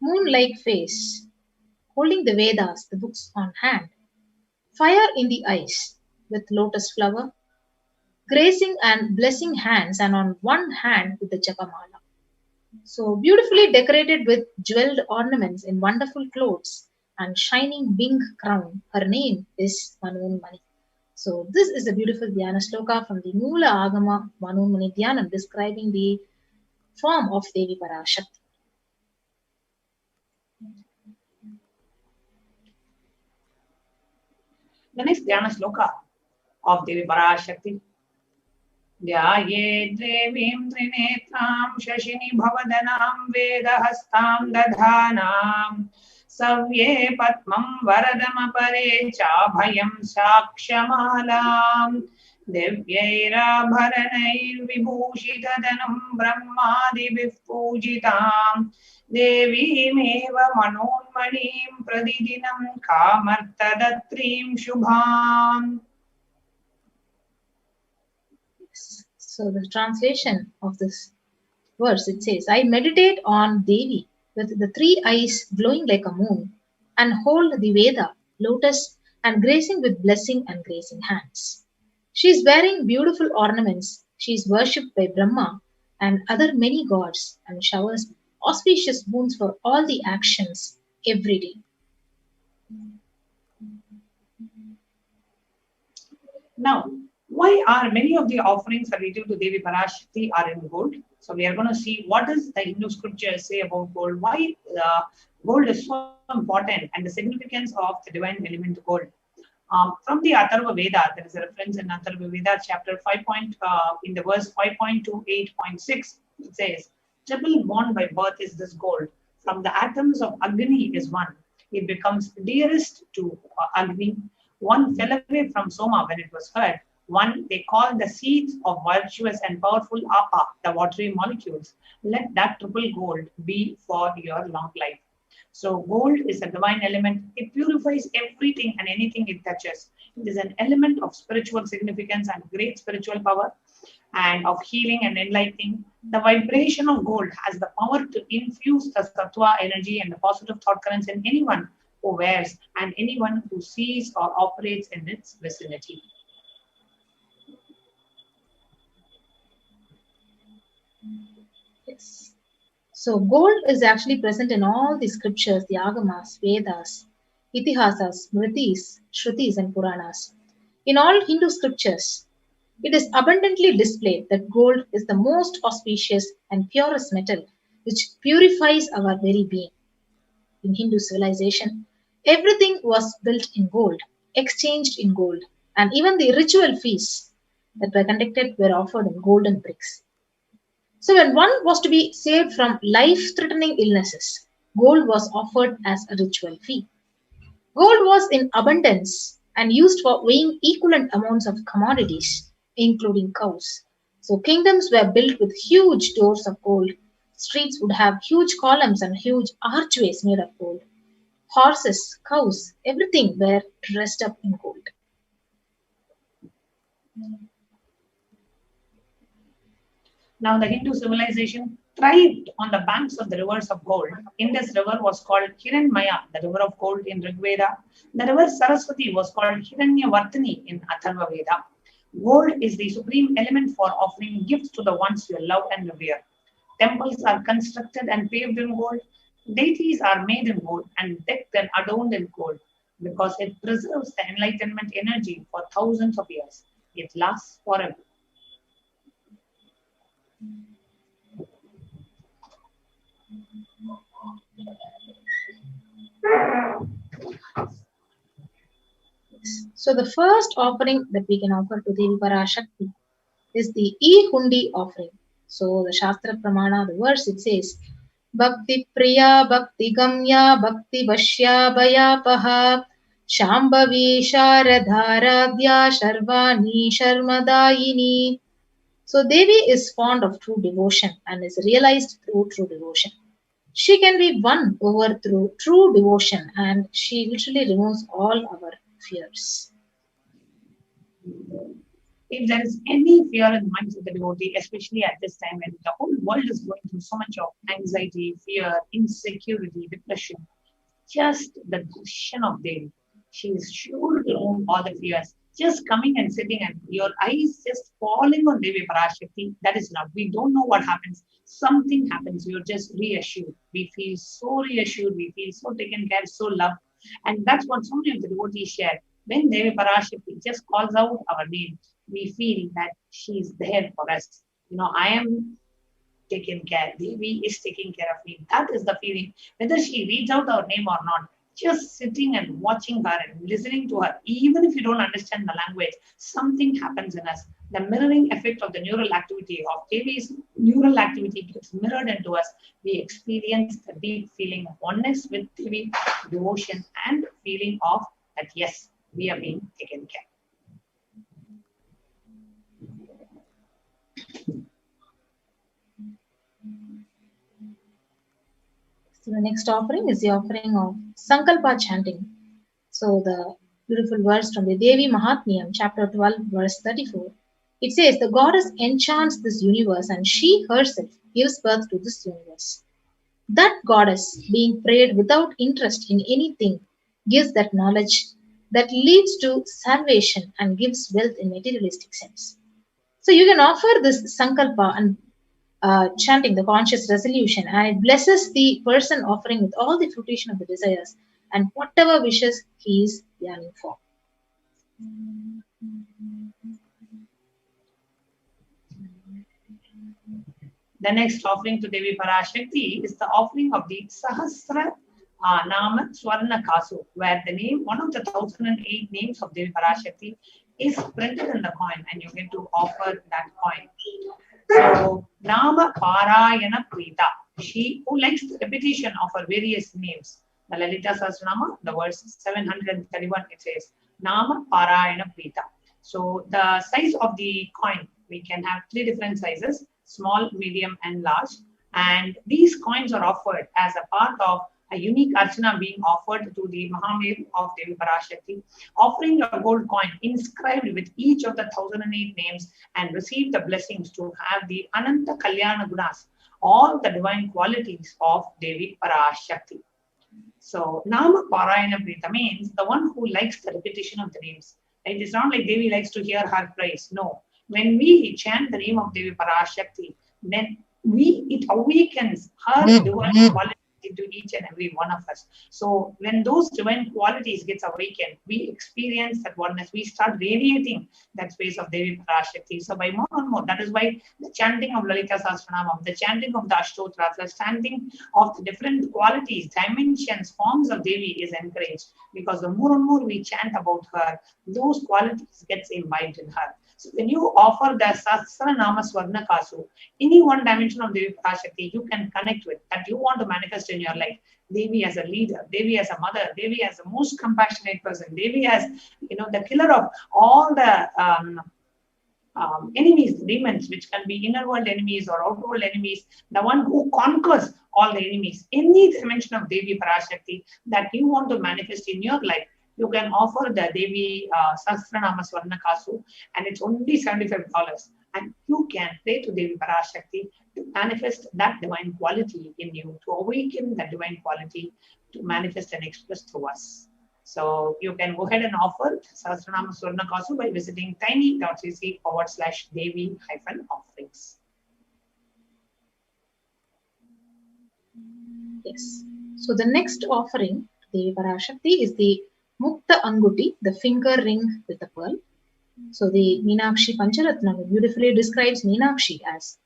moon-like face, holding the Vedas, the books on hand, fire in the eyes, with lotus flower, gracing and blessing hands, and on one hand with the japamala. So beautifully decorated with jeweled ornaments in wonderful clothes and shining wing crown. Her name is Manonmani. So this is a beautiful Dhyana Shloka from the Mula Agama Manonmani Dhyanam describing the form of Devi Parashakti. The next Dhyana Shloka of Devi Parashakti ध्याये देवीं त्रिनेत्रां शशिनि भवदनां वेदहस्तां दधानां सव्ये पद्मं वरदमपरे चाभयं साक्षमालां दिव्यैराभरणैर्विभूषितधनं ब्रह्मादिभिः पूजितां देवीमेव मनोन्मणिं प्रतिदिनं कामर्थदत्रीं शुभाम्. So the translation of this verse, it says, I meditate on Devi with the three eyes glowing like a moon and hold the Veda, lotus and gracing with blessing and gracing hands. She is wearing beautiful ornaments. She is worshipped by Brahma and other many gods and showers auspicious boons for all the actions every day. Now, why are many of the offerings related to Devi Parashakti are in gold? So we are going to see what does the Hindu scriptures say about gold, why gold is so important and the significance of the divine element gold. From the Atharva Veda, there is a reference in Atharva Veda chapter 5. In the verse 5.28.6, it says, triple bond by birth is this gold. From the atoms of Agni is one. It becomes dearest to Agni. One fell away from Soma when it was heard. One they call the seeds of virtuous and powerful Apa, the watery molecules. Let that triple gold be for your long life. So gold is a divine element. It purifies everything and anything it touches. It is an element of spiritual significance and great spiritual power and of healing and enlightening. The vibration of gold has the power to infuse the sattva energy and the positive thought currents in anyone who wears and anyone who sees or operates in its vicinity. Yes. So gold is actually present in all the scriptures, the Agamas, Vedas, Itihasas, Smritis, Shrutis and Puranas. In all Hindu scriptures, it is abundantly displayed that gold is the most auspicious and purest metal which purifies our very being. In Hindu civilization, everything was built in gold, exchanged in gold, and even the ritual feasts that were conducted were offered in golden bricks. So when one was to be saved from life-threatening illnesses, gold was offered as a ritual fee. Gold was in abundance and used for weighing equivalent amounts of commodities, including cows. So kingdoms were built with huge doors of gold. Streets would have huge columns and huge archways made of gold. Horses, cows, everything were dressed up in gold. Now, the Hindu civilization thrived on the banks of the rivers of gold. Indus River was called Hiranmaya, the river of gold in Rig Veda. The river Saraswati was called Hiranyavartini in Atharva Veda. Gold is the supreme element for offering gifts to the ones you love and revere. Temples are constructed and paved in gold. Deities are made in gold and decked and adorned in gold because it preserves the enlightenment energy for thousands of years. It lasts forever. So the first offering that we can offer to Devi Parashakti is the E-Hundi offering. So the Shastra Pramana, the verse, it says, Bhakti Priya Bhakti Gamya Bhakti Vashya Bhayapaha Shambhavi Sharadharadhya Sharvani Sharmadayini. So Devi is fond of true devotion and is realized through true devotion. She can be won over through true devotion and she literally removes all our fears. If there is any fear in the minds of the devotee, especially at this time when the whole world is going through so much of anxiety, fear, insecurity, depression, just the darshan of Devi, she is sure to remove all the fears. Just coming and sitting and your eyes just falling on Devi Parashakti, that is enough. We don't know what happens. Something happens. You're just reassured. We feel so reassured. We feel so taken care, so loved. And that's what so many of the devotees share. When Devi Parashakti just calls out our name, we feel that she is there for us. I am taken care. Devi is taking care of me. That is the feeling. Whether she reads out our name or not, just sitting and watching her and listening to her, even if you don't understand the language, something happens in us. The mirroring effect of the neural activity of Devi's neural activity gets mirrored into us. We experience a deep feeling of oneness with Devi, devotion, and feeling of that yes, we are being taken care. So the next offering is the offering of Sankalpa chanting. So the beautiful verse from the Devi Mahatmyam, chapter 12, verse 34. It says, the goddess enchants this universe and she herself gives birth to this universe. That goddess, being prayed without interest in anything, gives that knowledge that leads to salvation and gives wealth in materialistic sense. So you can offer this Sankalpa and chanting the conscious resolution, and it blesses the person offering with all the fruition of the desires and whatever wishes he is yearning for. The next offering to Devi Parashakti is the offering of the Sahasra Nama Swarna Kasu, where the name, one of the 1008 names of Devi Parashakti is printed in the coin, and you get to offer that coin. So, Nama Parayana Prita, she who likes the repetition of her various names. The Lalita Sahasranama, the verse 731, it says, Nama Parayana Prita. So, the size of the coin, we can have 3 different sizes, small, medium, and large. And these coins are offered as a part of a unique archana being offered to the Mahamir of Devi Parashakti, offering a gold coin inscribed with each of the 1008 names and receive the blessings to have the Ananta Kalyana Gunas, all the divine qualities of Devi Parashakti. So, Nama Parayana Prita means the one who likes the repetition of the names. Right? It's not like Devi likes to hear her praise. No. When we chant the name of Devi Parashakti, then it awakens her divine qualities into each and every one of us. So when those divine qualities gets awakened, we experience that oneness. We start radiating that space of Devi Parashakti. So by more and more, that is why the chanting of Lalita Sahasranamam, the chanting of the Ashtotras, the chanting of the different qualities, dimensions, forms of Devi is encouraged. Because the more and more we chant about her, those qualities gets imbibed in her. So when you offer the Sahasranama Swarna Kasu, any one dimension of Devi Parashakti you can connect with, that you want to manifest in your life. Devi as a leader, Devi as a mother, Devi as the most compassionate person, Devi as, the killer of all the enemies, the demons, which can be inner world enemies or outer world enemies, the one who conquers all the enemies. Any dimension of Devi Parashakti that you want to manifest in your life, you can offer the Devi Sahasranama Swarna Kasu, and it's only $75. And you can pray to Devi Parashakti to manifest that divine quality in you, to awaken that divine quality to manifest and express through us. So you can go ahead and offer Sahasranama Swarna Kasu by visiting tiny.cc/Devi-offerings. Yes. So the next offering, Devi Parashakti, is the Mukta Anguti, the finger ring with the pearl. So the Meenakshi Pancharatnam beautifully describes Meenakshi as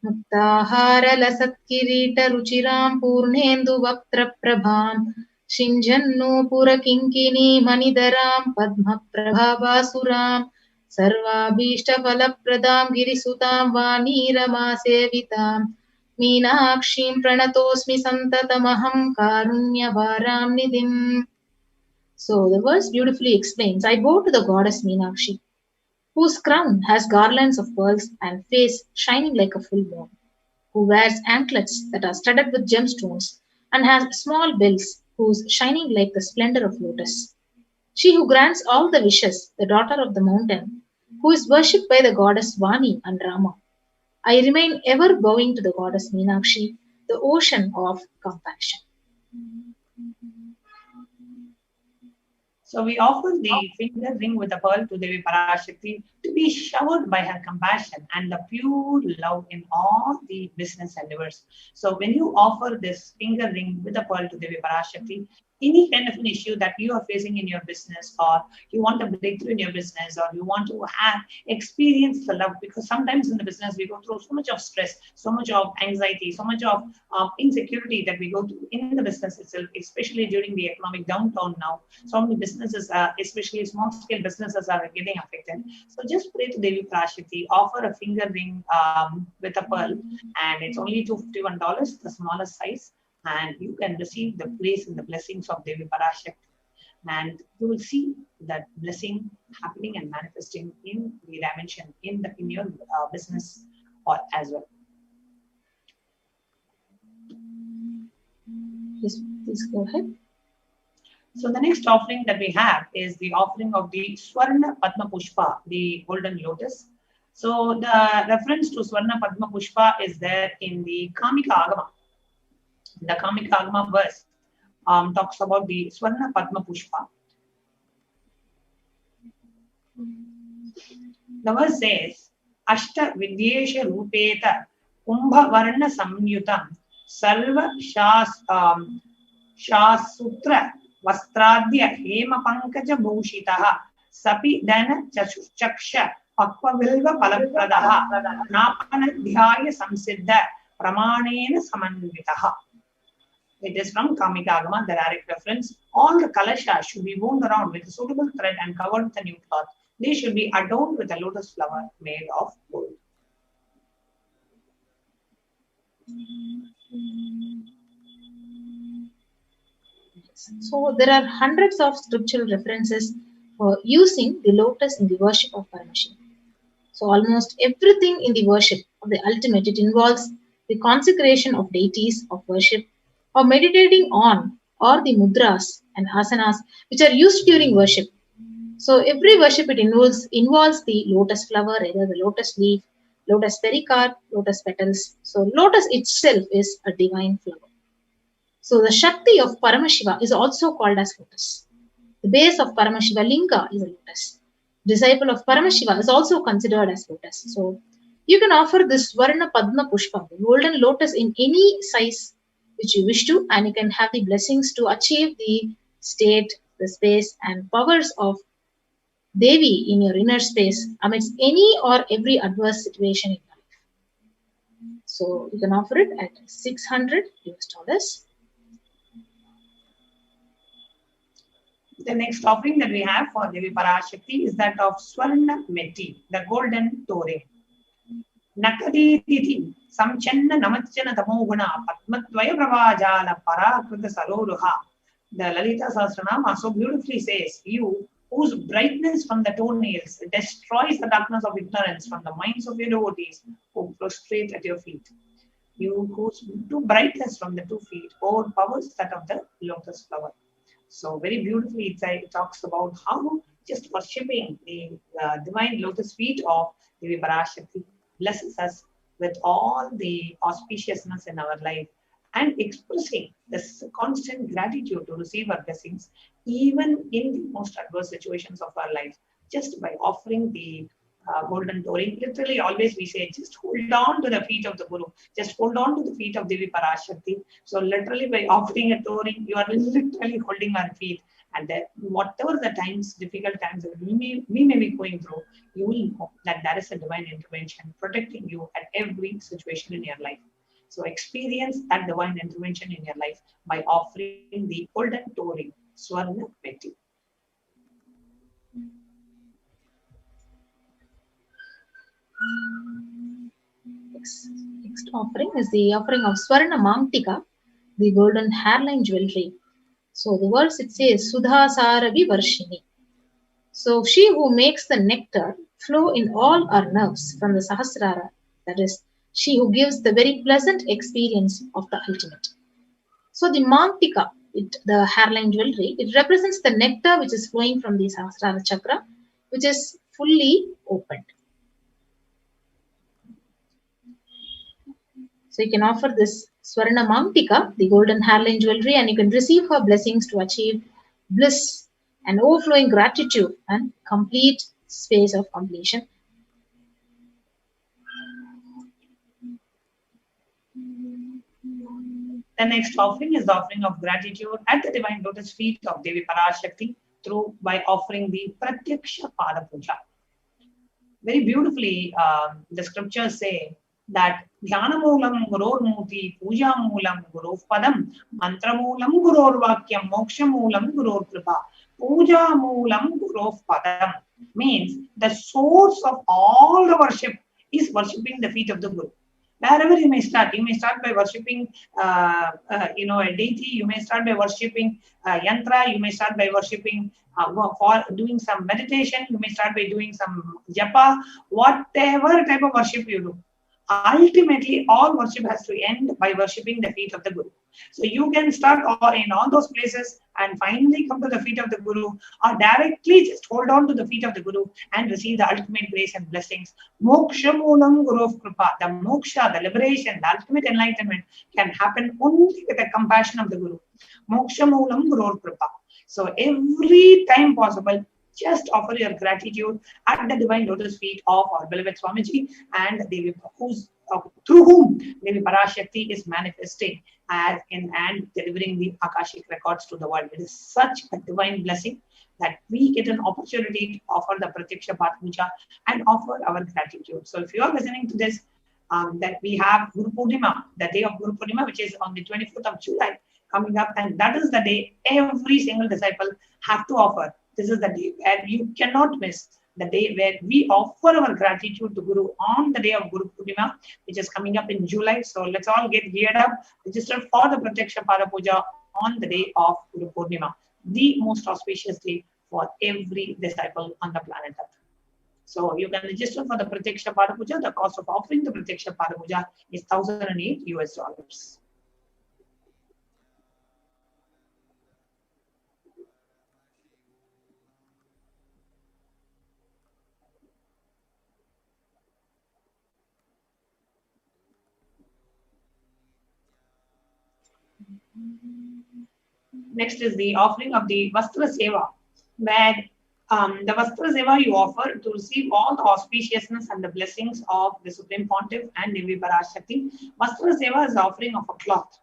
Muktahara Lasat Kirita Ruchiram Purnendu Vaktra Prabham Shinjannu Pura Kinkini Manidaram Padma Prabhavasuram Sarvabhishta Falapradam Girisutam Vanirama Sevitam Meenakshim Pranatosmi Santatamaham Karunyavaram Nidhim. So the verse beautifully explains, I bow to the goddess Meenakshi, whose crown has garlands of pearls and face shining like a full moon, who wears anklets that are studded with gemstones and has small bells whose shining like the splendor of lotus. She who grants all the wishes, the daughter of the mountain, who is worshipped by the goddess Vani and Rama. I remain ever bowing to the goddess Meenakshi, the ocean of compassion. So we offer the finger ring with the pearl to Devi Parashakti to be showered by her compassion and the pure love in all the business endeavors. So when you offer this finger ring with the pearl to Devi Parashakti, any kind of an issue that you are facing in your business, or you want a breakthrough in your business, or you want to have experience the love, because sometimes in the business we go through so much of stress, so much of anxiety, so much of insecurity that we go through in the business itself, especially during the economic downturn now. So many businesses, especially small scale businesses, are getting affected. So just pray to Devi Parashakti, offer a finger ring with a pearl, and it's only $251, the smallest size, and you can receive the grace and the blessings of Devi Parashakti, and you will see that blessing happening and manifesting in the dimension in your business or as well. Yes, please go ahead. So the next offering that we have is the offering of the Swarna Padma Pushpa, the golden lotus. So the reference to Swarna Padma Pushpa is there in the Kamika Agama. The Kamika Agama verse talks about the Swarna Padma Pushpa. The verse says, Ashta Vidyesha Rupeta Kumbha Varna Samyutam Sarva Shasutra Vastradya Hema Pankaja Bhushitaha Sapi Dana Chaksha Pakvavilva Palapradaha Napana Dhyaya Samsiddha Pramanena Samanvitaha. It is from Kamika Agama, the direct reference. All the kalashas should be wound around with a suitable thread and covered with a new cloth. They should be adorned with a lotus flower made of gold. So there are hundreds of scriptural references for using the lotus in the worship of Paramashiva. So almost everything in the worship of the ultimate, it involves the consecration of deities of worship, or meditating on, or the mudras and asanas which are used during worship. So every worship, it involves the lotus flower, either the lotus leaf, lotus pericarp, lotus petals. So lotus itself is a divine flower. So the Shakti of Paramashiva is also called as lotus. The base of Paramashiva Linga is a lotus. Disciple of Paramashiva is also considered as lotus. So you can offer this Varna Padma Pushpa, the golden lotus, in any size which you wish to, and you can have the blessings to achieve the state, the space, and powers of Devi in your inner space amidst any or every adverse situation in life. So you can offer it at $600. The next offering that we have for Devi Parashakti is that of Swarna Meti, the golden tore. Nakaditi Samchanna Namachana Tamoguna Padmatvaya Pravajala Parakrita Saroruha. The Lalita Sahasranama so beautifully says, you whose brightness from the toenails destroys the darkness of ignorance from the minds of your devotees who prostrate at your feet. You whose two brightness from the 2 feet overpowers that of the lotus flower. So very beautifully it talks about how just worshipping the divine lotus feet of Devi Parashakti blesses us with all the auspiciousness in our life, and expressing this constant gratitude to receive our blessings even in the most adverse situations of our life, just by offering the golden touring. Literally always we say, just hold on to the feet of the Guru, just hold on to the feet of Devi Parashakti. So literally by offering a touring, you are literally holding our feet, and that whatever the times, difficult times that we may be going through, you will know that there is a divine intervention protecting you at every situation in your life. So experience that divine intervention in your life by offering the golden touring, Swarna Meti. Next offering is the offering of Swarna Mamtika, the golden hairline jewelry. So the verse, it says, Sudha Saravi Varshini. So she who makes the nectar flow in all our nerves from the Sahasrara, that is, she who gives the very pleasant experience of the ultimate. So the Mamtika, the hairline jewelry, it represents the nectar which is flowing from the Sahasrara chakra, which is fully opened. So you can offer this Swarna Mamtika, the golden hairline jewelry, and you can receive her blessings to achieve bliss and overflowing gratitude and complete space of completion. The next offering is the offering of gratitude at the divine lotus feet of Devi Parashakti by offering the Pratyaksha Pada Puja. Very beautifully, the scriptures say that Dhyana Moolam Guror Muti, Puja Moolam Gurov Padam, Mantra Moolam Guror Vakyam, Moksha Moolam Guror Kripa, Puja Moolam Gurov Padam means the source of all the worship is worshipping the feet of the Guru. Wherever you may start by worshipping, a deity. You may start by worshipping yantra. You may start by worshipping for doing some meditation. You may start by doing some japa. Whatever type of worship you do, ultimately all worship has to end by worshipping the feet of the Guru. So you can start in all those places and finally come to the feet of the Guru, or directly just hold on to the feet of the Guru and receive the ultimate grace and blessings. Moksha Moolam Guru Kripa, the moksha, the liberation, the ultimate enlightenment can happen only with the compassion of the Guru. Moksha Moolam Guru Kripa. So every time possible, just offer your gratitude at the divine lotus feet of our beloved Swamiji and Devi, through whom Devi Parashakti is manifesting and delivering the Akashic records to the world. It is such a divine blessing that we get an opportunity to offer the Pratyaksha Pada Puja and offer our gratitude. So if you are listening to this, that we have Guru Purnima, the day of Guru Purnima, which is on the 24th of July coming up, and that is the day every single disciple have to offer. This is the day where you cannot miss, the day where we offer our gratitude to Guru on the day of Guru Purnima, which is coming up in July. So let's all get geared up, register for the Pratyaksha Pada Puja on the day of Guru Purnima, the most auspicious day for every disciple on the planet Earth. So you can register for the Pratyaksha Pada Puja. The cost of offering the Pratyaksha Pada Puja is $1,008. Next is the offering of the Vastra Seva, where the Vastra Seva you offer to receive all the auspiciousness and the blessings of the Supreme Pontiff and Devi Parashakti. Vastra Seva is the offering of a cloth.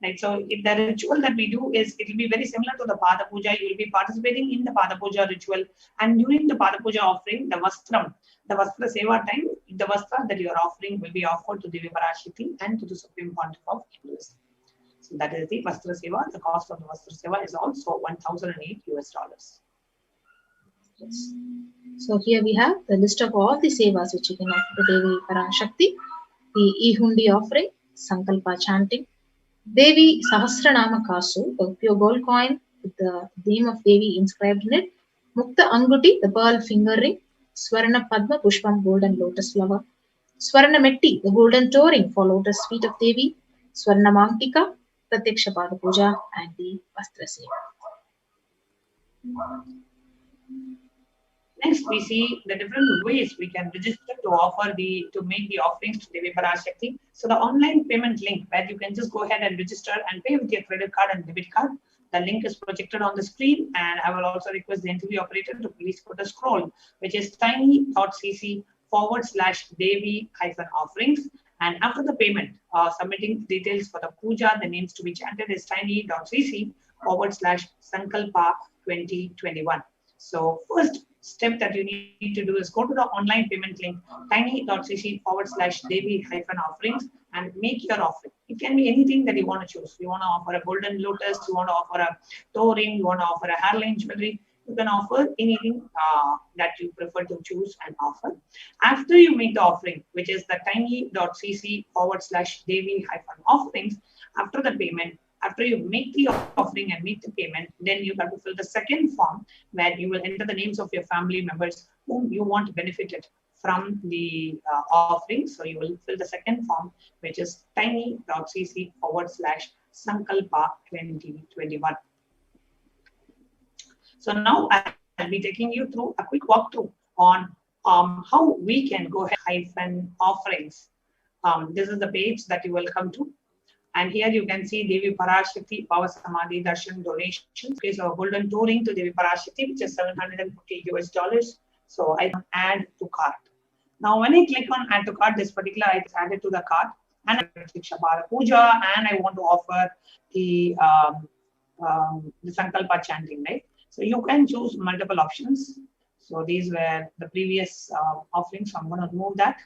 Right? So if the ritual that we do is, it will be very similar to the Pada Puja. You will be participating in the Pada Puja ritual, and during the Pada Puja offering, the Vastra Seva time, the Vastra that you are offering will be offered to Devi Parashakti and to the Supreme Pontiff of Kailasa. So that is the Vastra Seva. The cost of the Vastra Seva is also $1,008. Yes. So here we have the list of all the sevas which you can offer to Devi Parashakti. The Ihundi offering, Sankalpa chanting, Devi Sahasranama Kasu, a pure gold coin with the name of Devi inscribed in it, Mukta Anguti, the pearl finger ring, Swarna Padma Pushpam, golden lotus flower, Swarna Metti, the golden toe ring for lotus feet of Devi, Swarna Mantika, Pratyaksha Pada Puja, and the Vastra Seva. Next, we see the different ways we can register to make the offerings to Devi Parashakti. So the online payment link where you can just go ahead and register and pay with your credit card and debit card. The link is projected on the screen, and I will also request the interview operator to please put a scroll, which is tiny.cc/Devi-offerings. And after the payment, submitting details for the puja, the names to be chanted is tiny.cc/Sankalpa 2021. So first step that you need to do is go to the online payment link, tiny.cc/Devi-offerings, and make your offering. It can be anything that you want to choose. You want to offer a golden lotus, you want to offer a toe ring, you want to offer a hairline jewelry. You can offer anything that you prefer to choose and offer. After you make the offering, which is the tiny.cc/Devi-offerings, after the payment, after you make the offering and make the payment, then you have to fill the second form where you will enter the names of your family members whom you want benefited from the offering. So you will fill the second form, which is tiny.cc/Sankalpa 2021. So now I'll be taking you through a quick walkthrough on how we can go ahead and offerings. This is the page that you will come to. And here you can see Devi Parashakti, Bhava Samadhi, Darshan, donation. Okay, so a golden toe ring to Devi Parashakti, which is $750. So I can add to cart. Now, when I click on add to cart, this particular item is added to the cart. and Shabara Puja, and I want to offer the Sankalpa chanting, right? So you can choose multiple options. So these were the previous offerings. So I'm going to remove that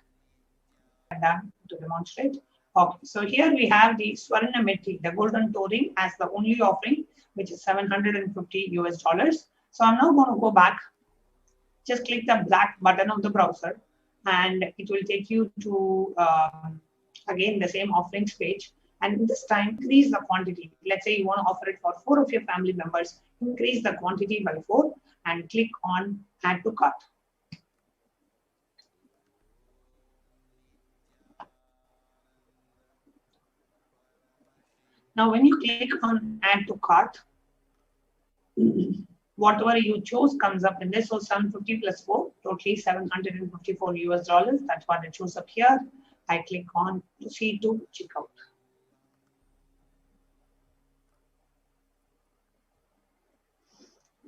done to demonstrate. Okay, so here we have the Swarna Meti, the golden touring, as the only offering, which is $750. So I'm now going to go back. Just click the black button of the browser, and it will take you to again the same offerings page. And this time, increase the quantity. Let's say you want to offer it for 4 of your family members. Increase the quantity by 4 and click on Add to Cart. Now, when you click on Add to Cart, whatever you chose comes up in this. So 750 plus 4, totally $754. That's what it shows up here. I click on Proceed to Checkout.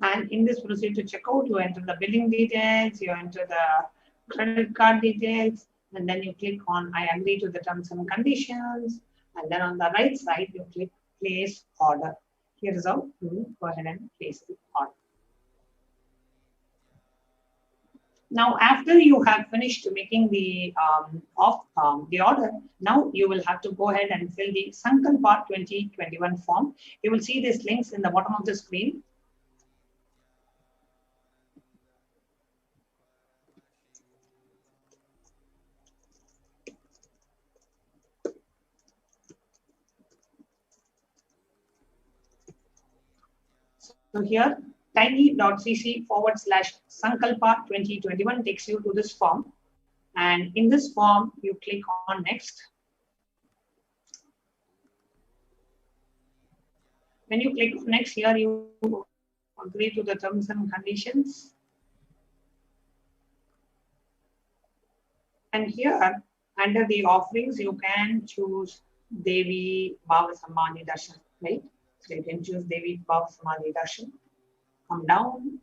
And in this Proceed to Checkout, you enter the billing details, you enter the credit card details, and then you click on I agree to the terms and conditions. And then on the right side, you click Place Order. Here's how you go ahead and place the order. Now, after you have finished making the order, now you will have to go ahead and fill the Sankalpa 2021 form. You will see these links in the bottom of the screen. So here, tiny.cc/Sankalpa 2021 takes you to this form. And in this form, you click on Next. When you click on Next, here you agree to the terms and conditions. And here, under the offerings, you can choose Devi Bhava Sammani Darshan, right? So you can choose Devi Bhava Sammani Darshan. Come down,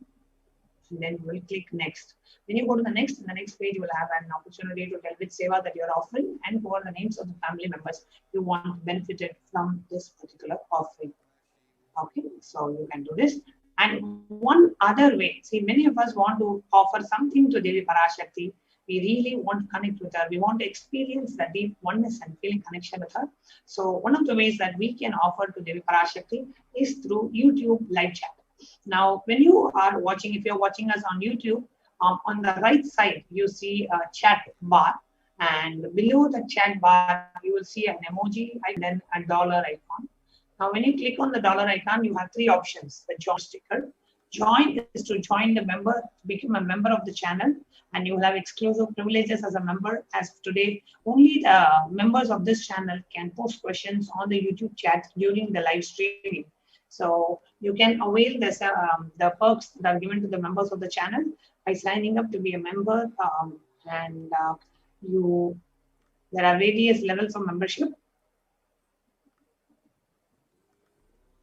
and then you will click Next. When you go to the next, in the next page, you will have an opportunity to tell which seva that you are offering and who are the names of the family members you want benefited from this particular offering. Okay, so you can do this. And one other way, see, many of us want to offer something to Devi Parashakti. We really want to connect with her. We want to experience the deep oneness and feeling connection with her. So one of the ways that we can offer to Devi Parashakti is through YouTube live chat. Now, when you are watching, if you're watching us on YouTube, on the right side, you see a chat bar. And below the chat bar, you will see an emoji and then a dollar icon. Now, when you click on the dollar icon, you have 3 options. The join sticker. Join is to join the member, become a member of the channel, and you will have exclusive privileges as a member. As of today, only the members of this channel can post questions on the YouTube chat during the live streaming. So you can avail this, the perks that are given to the members of the channel by signing up to be a member. There are various levels of membership.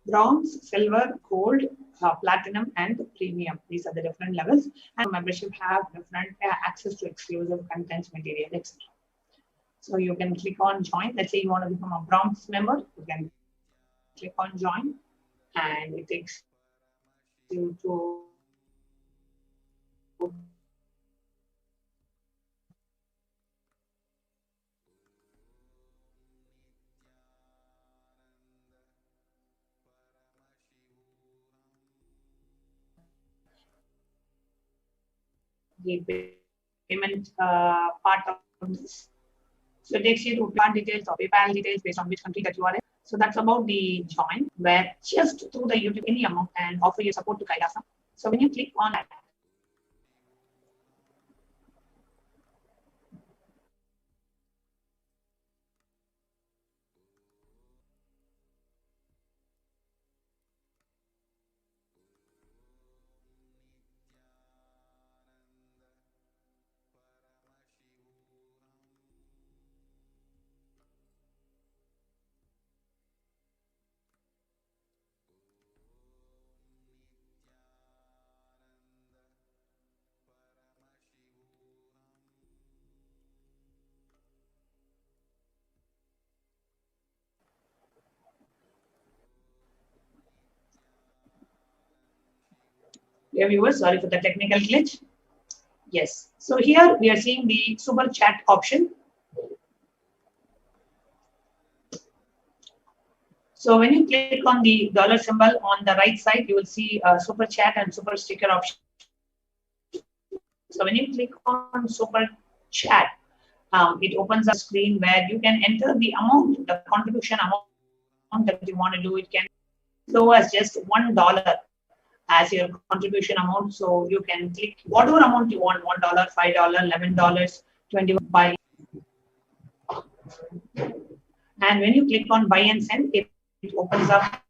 Bronze, silver, gold, platinum, and premium. These are the different levels. And membership have different access to exclusive content, material, etc. So you can click on join. Let's say you want to become a bronze member. You can click on join, and it takes you to the payment part of this. So it takes you to plan details or PayPal details based on which country that you are in. So that's about the join, where just through the YouTube any amount and offer your support to Kailasa. So when you click on that, Dear viewers, sorry for the technical glitch. Yes. So here we are seeing the super chat option. So when you click on the dollar symbol on the right side, you will see super chat and super sticker option. So when you click on super chat, it opens a screen where you can enter the amount, the contribution amount that you want to do. It can be low as just $1 as your contribution amount. So you can click whatever amount you want, $1, $5, $11, $20 buy. And when you click on buy and send, it opens up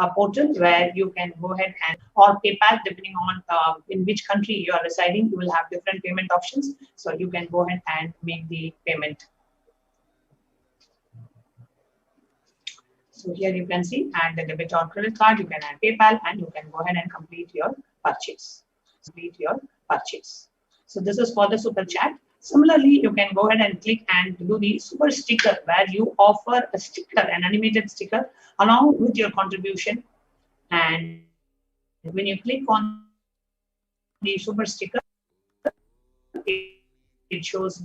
a portal where you can go ahead and, or PayPal, depending on in which country you are residing, you will have different payment options. So you can go ahead and make the payment. So here you can see add the debit or credit card, you can add PayPal, and you can go ahead and complete your purchase. So this is for the super chat. Similarly, you can go ahead and click and do the super sticker where you offer a sticker, an animated sticker along with your contribution. And when you click on the super sticker, it shows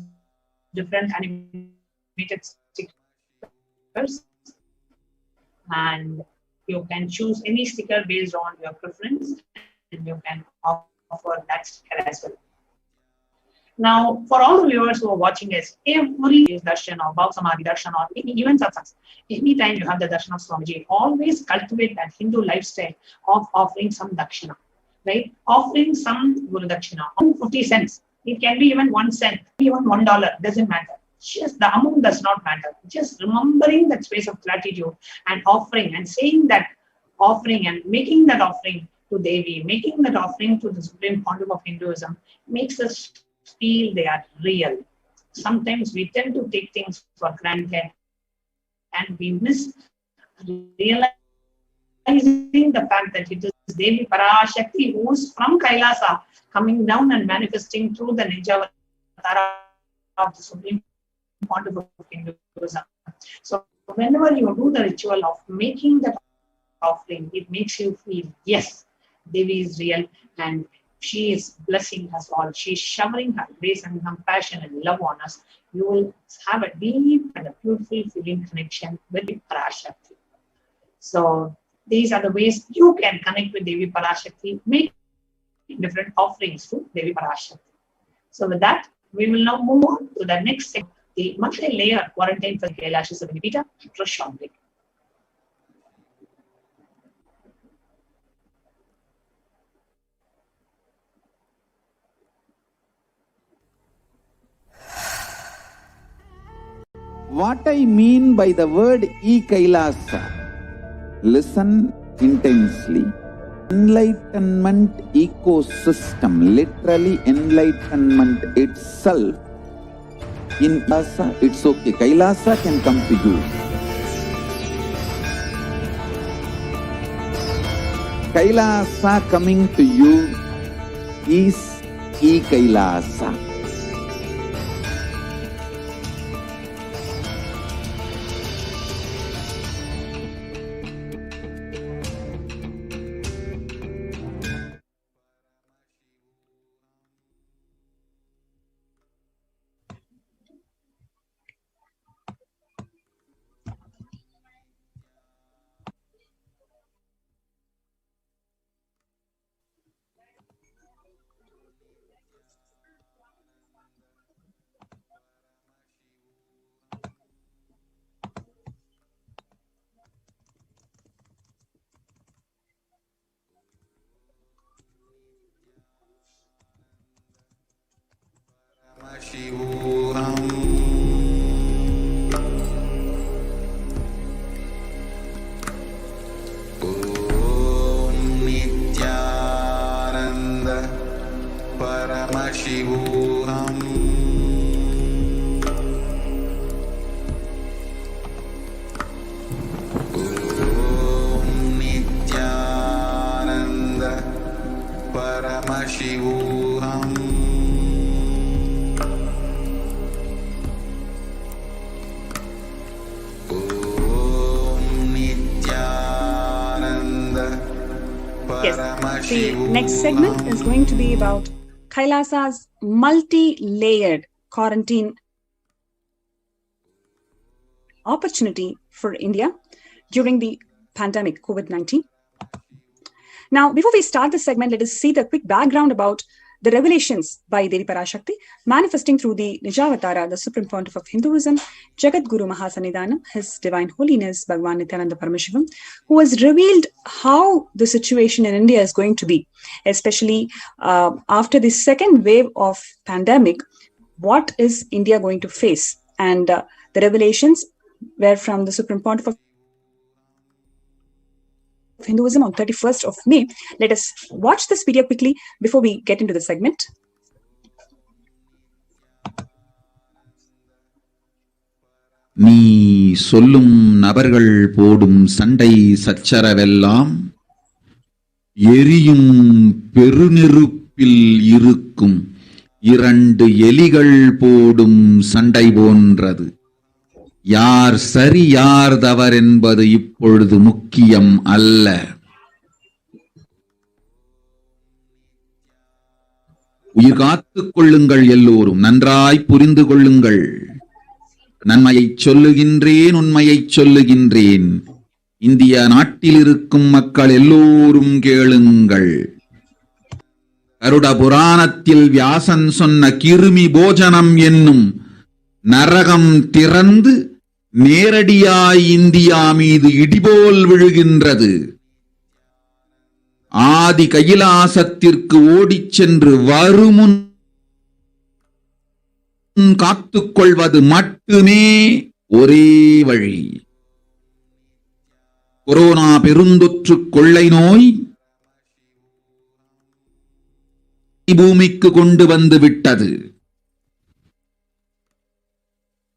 different animated stickers. And you can choose any sticker based on your preference, and you can offer that sticker as well. Now, for all the viewers who are watching this, every darshan or Bhav Samadhi darshan or even satsangs, anytime you have the darshan of Swamiji, always cultivate that Hindu lifestyle of offering some dakshina, right? Offering some Guru Dakshina, 50 cents. It can be even 1 cent, even $1, doesn't matter. Just the amount does not matter. Just remembering that space of gratitude and offering and saying that offering and making that offering to Devi, making that offering to the Supreme Pontiff of Hinduism makes us feel they are real. Sometimes we tend to take things for granted and we miss realizing the fact that it is Devi Parashakti who is from Kailasa coming down and manifesting through the Ninja Avatara of the Supreme Pontiff of Hinduism. So whenever you do the ritual of making that offering, it makes you feel, yes, Devi is real and she is blessing us all. She is showering her grace and compassion and love on us. You will have a deep and a beautiful feeling connection with Parashakti. So these are the ways you can connect with Devi Parashakti, make different offerings to Devi Parashakti. So with that, we will now move on to the next segment, the multi-layer quarantine for Kailasa Savinipita, Parashakti. What I mean by the word Kailasa, listen intensely. Enlightenment ecosystem, literally enlightenment itself. In Kailasa, it's okay. Kailasa can come to you. Kailasa coming to you is Kailasa. Paramashivoham. Om Nithyananda Paramashivoham. Om Nithyananda Paramashivoham. Yes. The next segment is going to be about Kailasa's multi-layered quarantine opportunity for India during the pandemic COVID-19. Now, before we start this segment, let us see the quick background about the revelations by Devi Parashakti, manifesting through the Nijavatara, the Supreme Pontiff of Hinduism, Jagat Guru Mahasannidhanam, His Divine Holiness Bhagavan Nithyananda Paramashivam, who has revealed how the situation in India is going to be, especially after the second wave of pandemic. What is India going to face? And the revelations were from the Supreme Pontiff of Hinduism on 31st of May. Let us watch this video quickly before we get into the segment. நீ சொல்லும் நபர்கள் போடும் சண்டை சச்சரவெல்லாம் எரியும் பெருநெருப்பில் இருக்கும் இரண்டு எலிகள் போடும் சண்டை போன்றது. யார் சரி யார் தவறு என்பது இப்பொழுது முக்கியம் அல்ல. உயிர் காத்துக் கொள்ளுங்கள், எல்லோரும் நன்றாய் புரிந்து கொள்ளுங்கள். நன்மையை சொல்லுகின்றேன், உண்மையை சொல்லுகின்றேன். இந்திய நாட்டில் இருக்கும் மக்கள் எல்லோரும் கேளுங்கள். கருட புராணத்தில் வியாசன் சொன்ன கிருமி போஜனம் என்னும் நரகம் திறந்து நேரடியாய் இந்தியா மீது இடிபோல் விழுகின்றது. ஆதி கைலாசத்திற்கு ஓடிச் சென்று வருமுன் காத்துக்கொள்வது மட்டுமே ஒரே வழி. கொரோனா பெருந்தொற்று கொள்ளை நோய் பூமிக்கு கொண்டு வந்து விட்டது.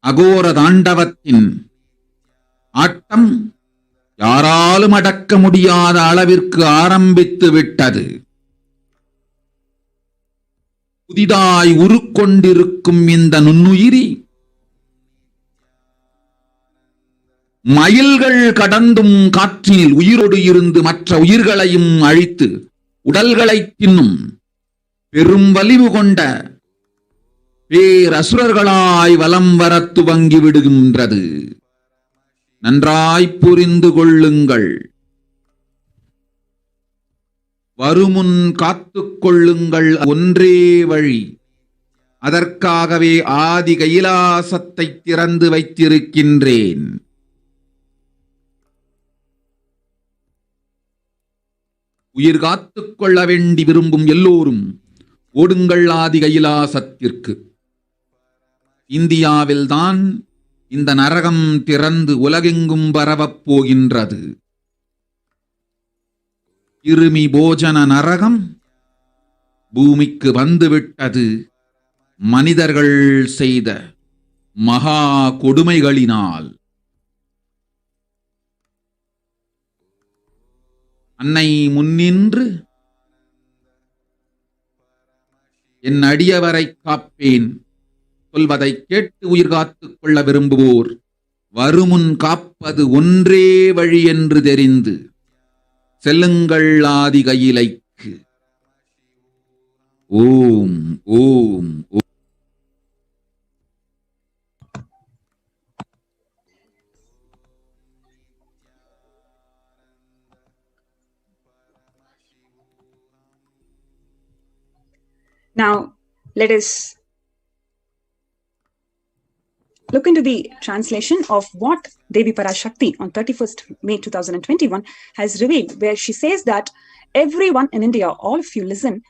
அகோர தாண்டவத்தின் ஆட்டம் யாராலும் அடக்க முடியாத அளவிற்கு ஆரம்பித்து விட்டது. புதிதாய் உருக்கொண்டிருக்கும் இந்த நுண்ணுயிரி மைல்கள் கடந்தும் காற்றில் உயிரோடு இருந்து மற்ற உயிர்களையும் அழித்து உடல்களை தின்னும் பெரும் வலிவு கொண்ட பேரசுரர்களாய் வலம் வர துவங்கி விடுகின்றது. நன்றாய் புரிந்து கொள்ளுங்கள். வருமுன் காத்துக் கொள்ளுங்கள், ஒன்றே வழி. அதற்காகவே ஆதி கைலாசத்தை திறந்து வைத்திருக்கின்றேன். உயிர் காத்துக் கொள்ள வேண்டி விரும்பும் எல்லோரும் ஓடுங்கள் ஆதி கைலாசத்திற்கு. இந்தியாவில்தான் இந்த நரகம் திறந்து உலகெங்கும் பரவப் போகின்றது. கிருமி போஜன நரகம் பூமிக்கு வந்துவிட்டது. மனிதர்கள் செய்த மகா கொடுமைகளினால். அன்னை முன்னின்று என் அடியவரை காப்பேன் சொல்வதை கேட்டு உயிர் காத்துக் கொள்ள விரும்புவோர் வருமுன் காப்பது ஒன்றே வழி என்று தெரிந்து செல்லுங்கள் ஆதி கையிலைக்கு. ஓம் ஓம் ஓம். Now, let us look into the translation of what Devi Parashakti on 31st May 2021 has revealed, where she says that everyone in India, all of you listen,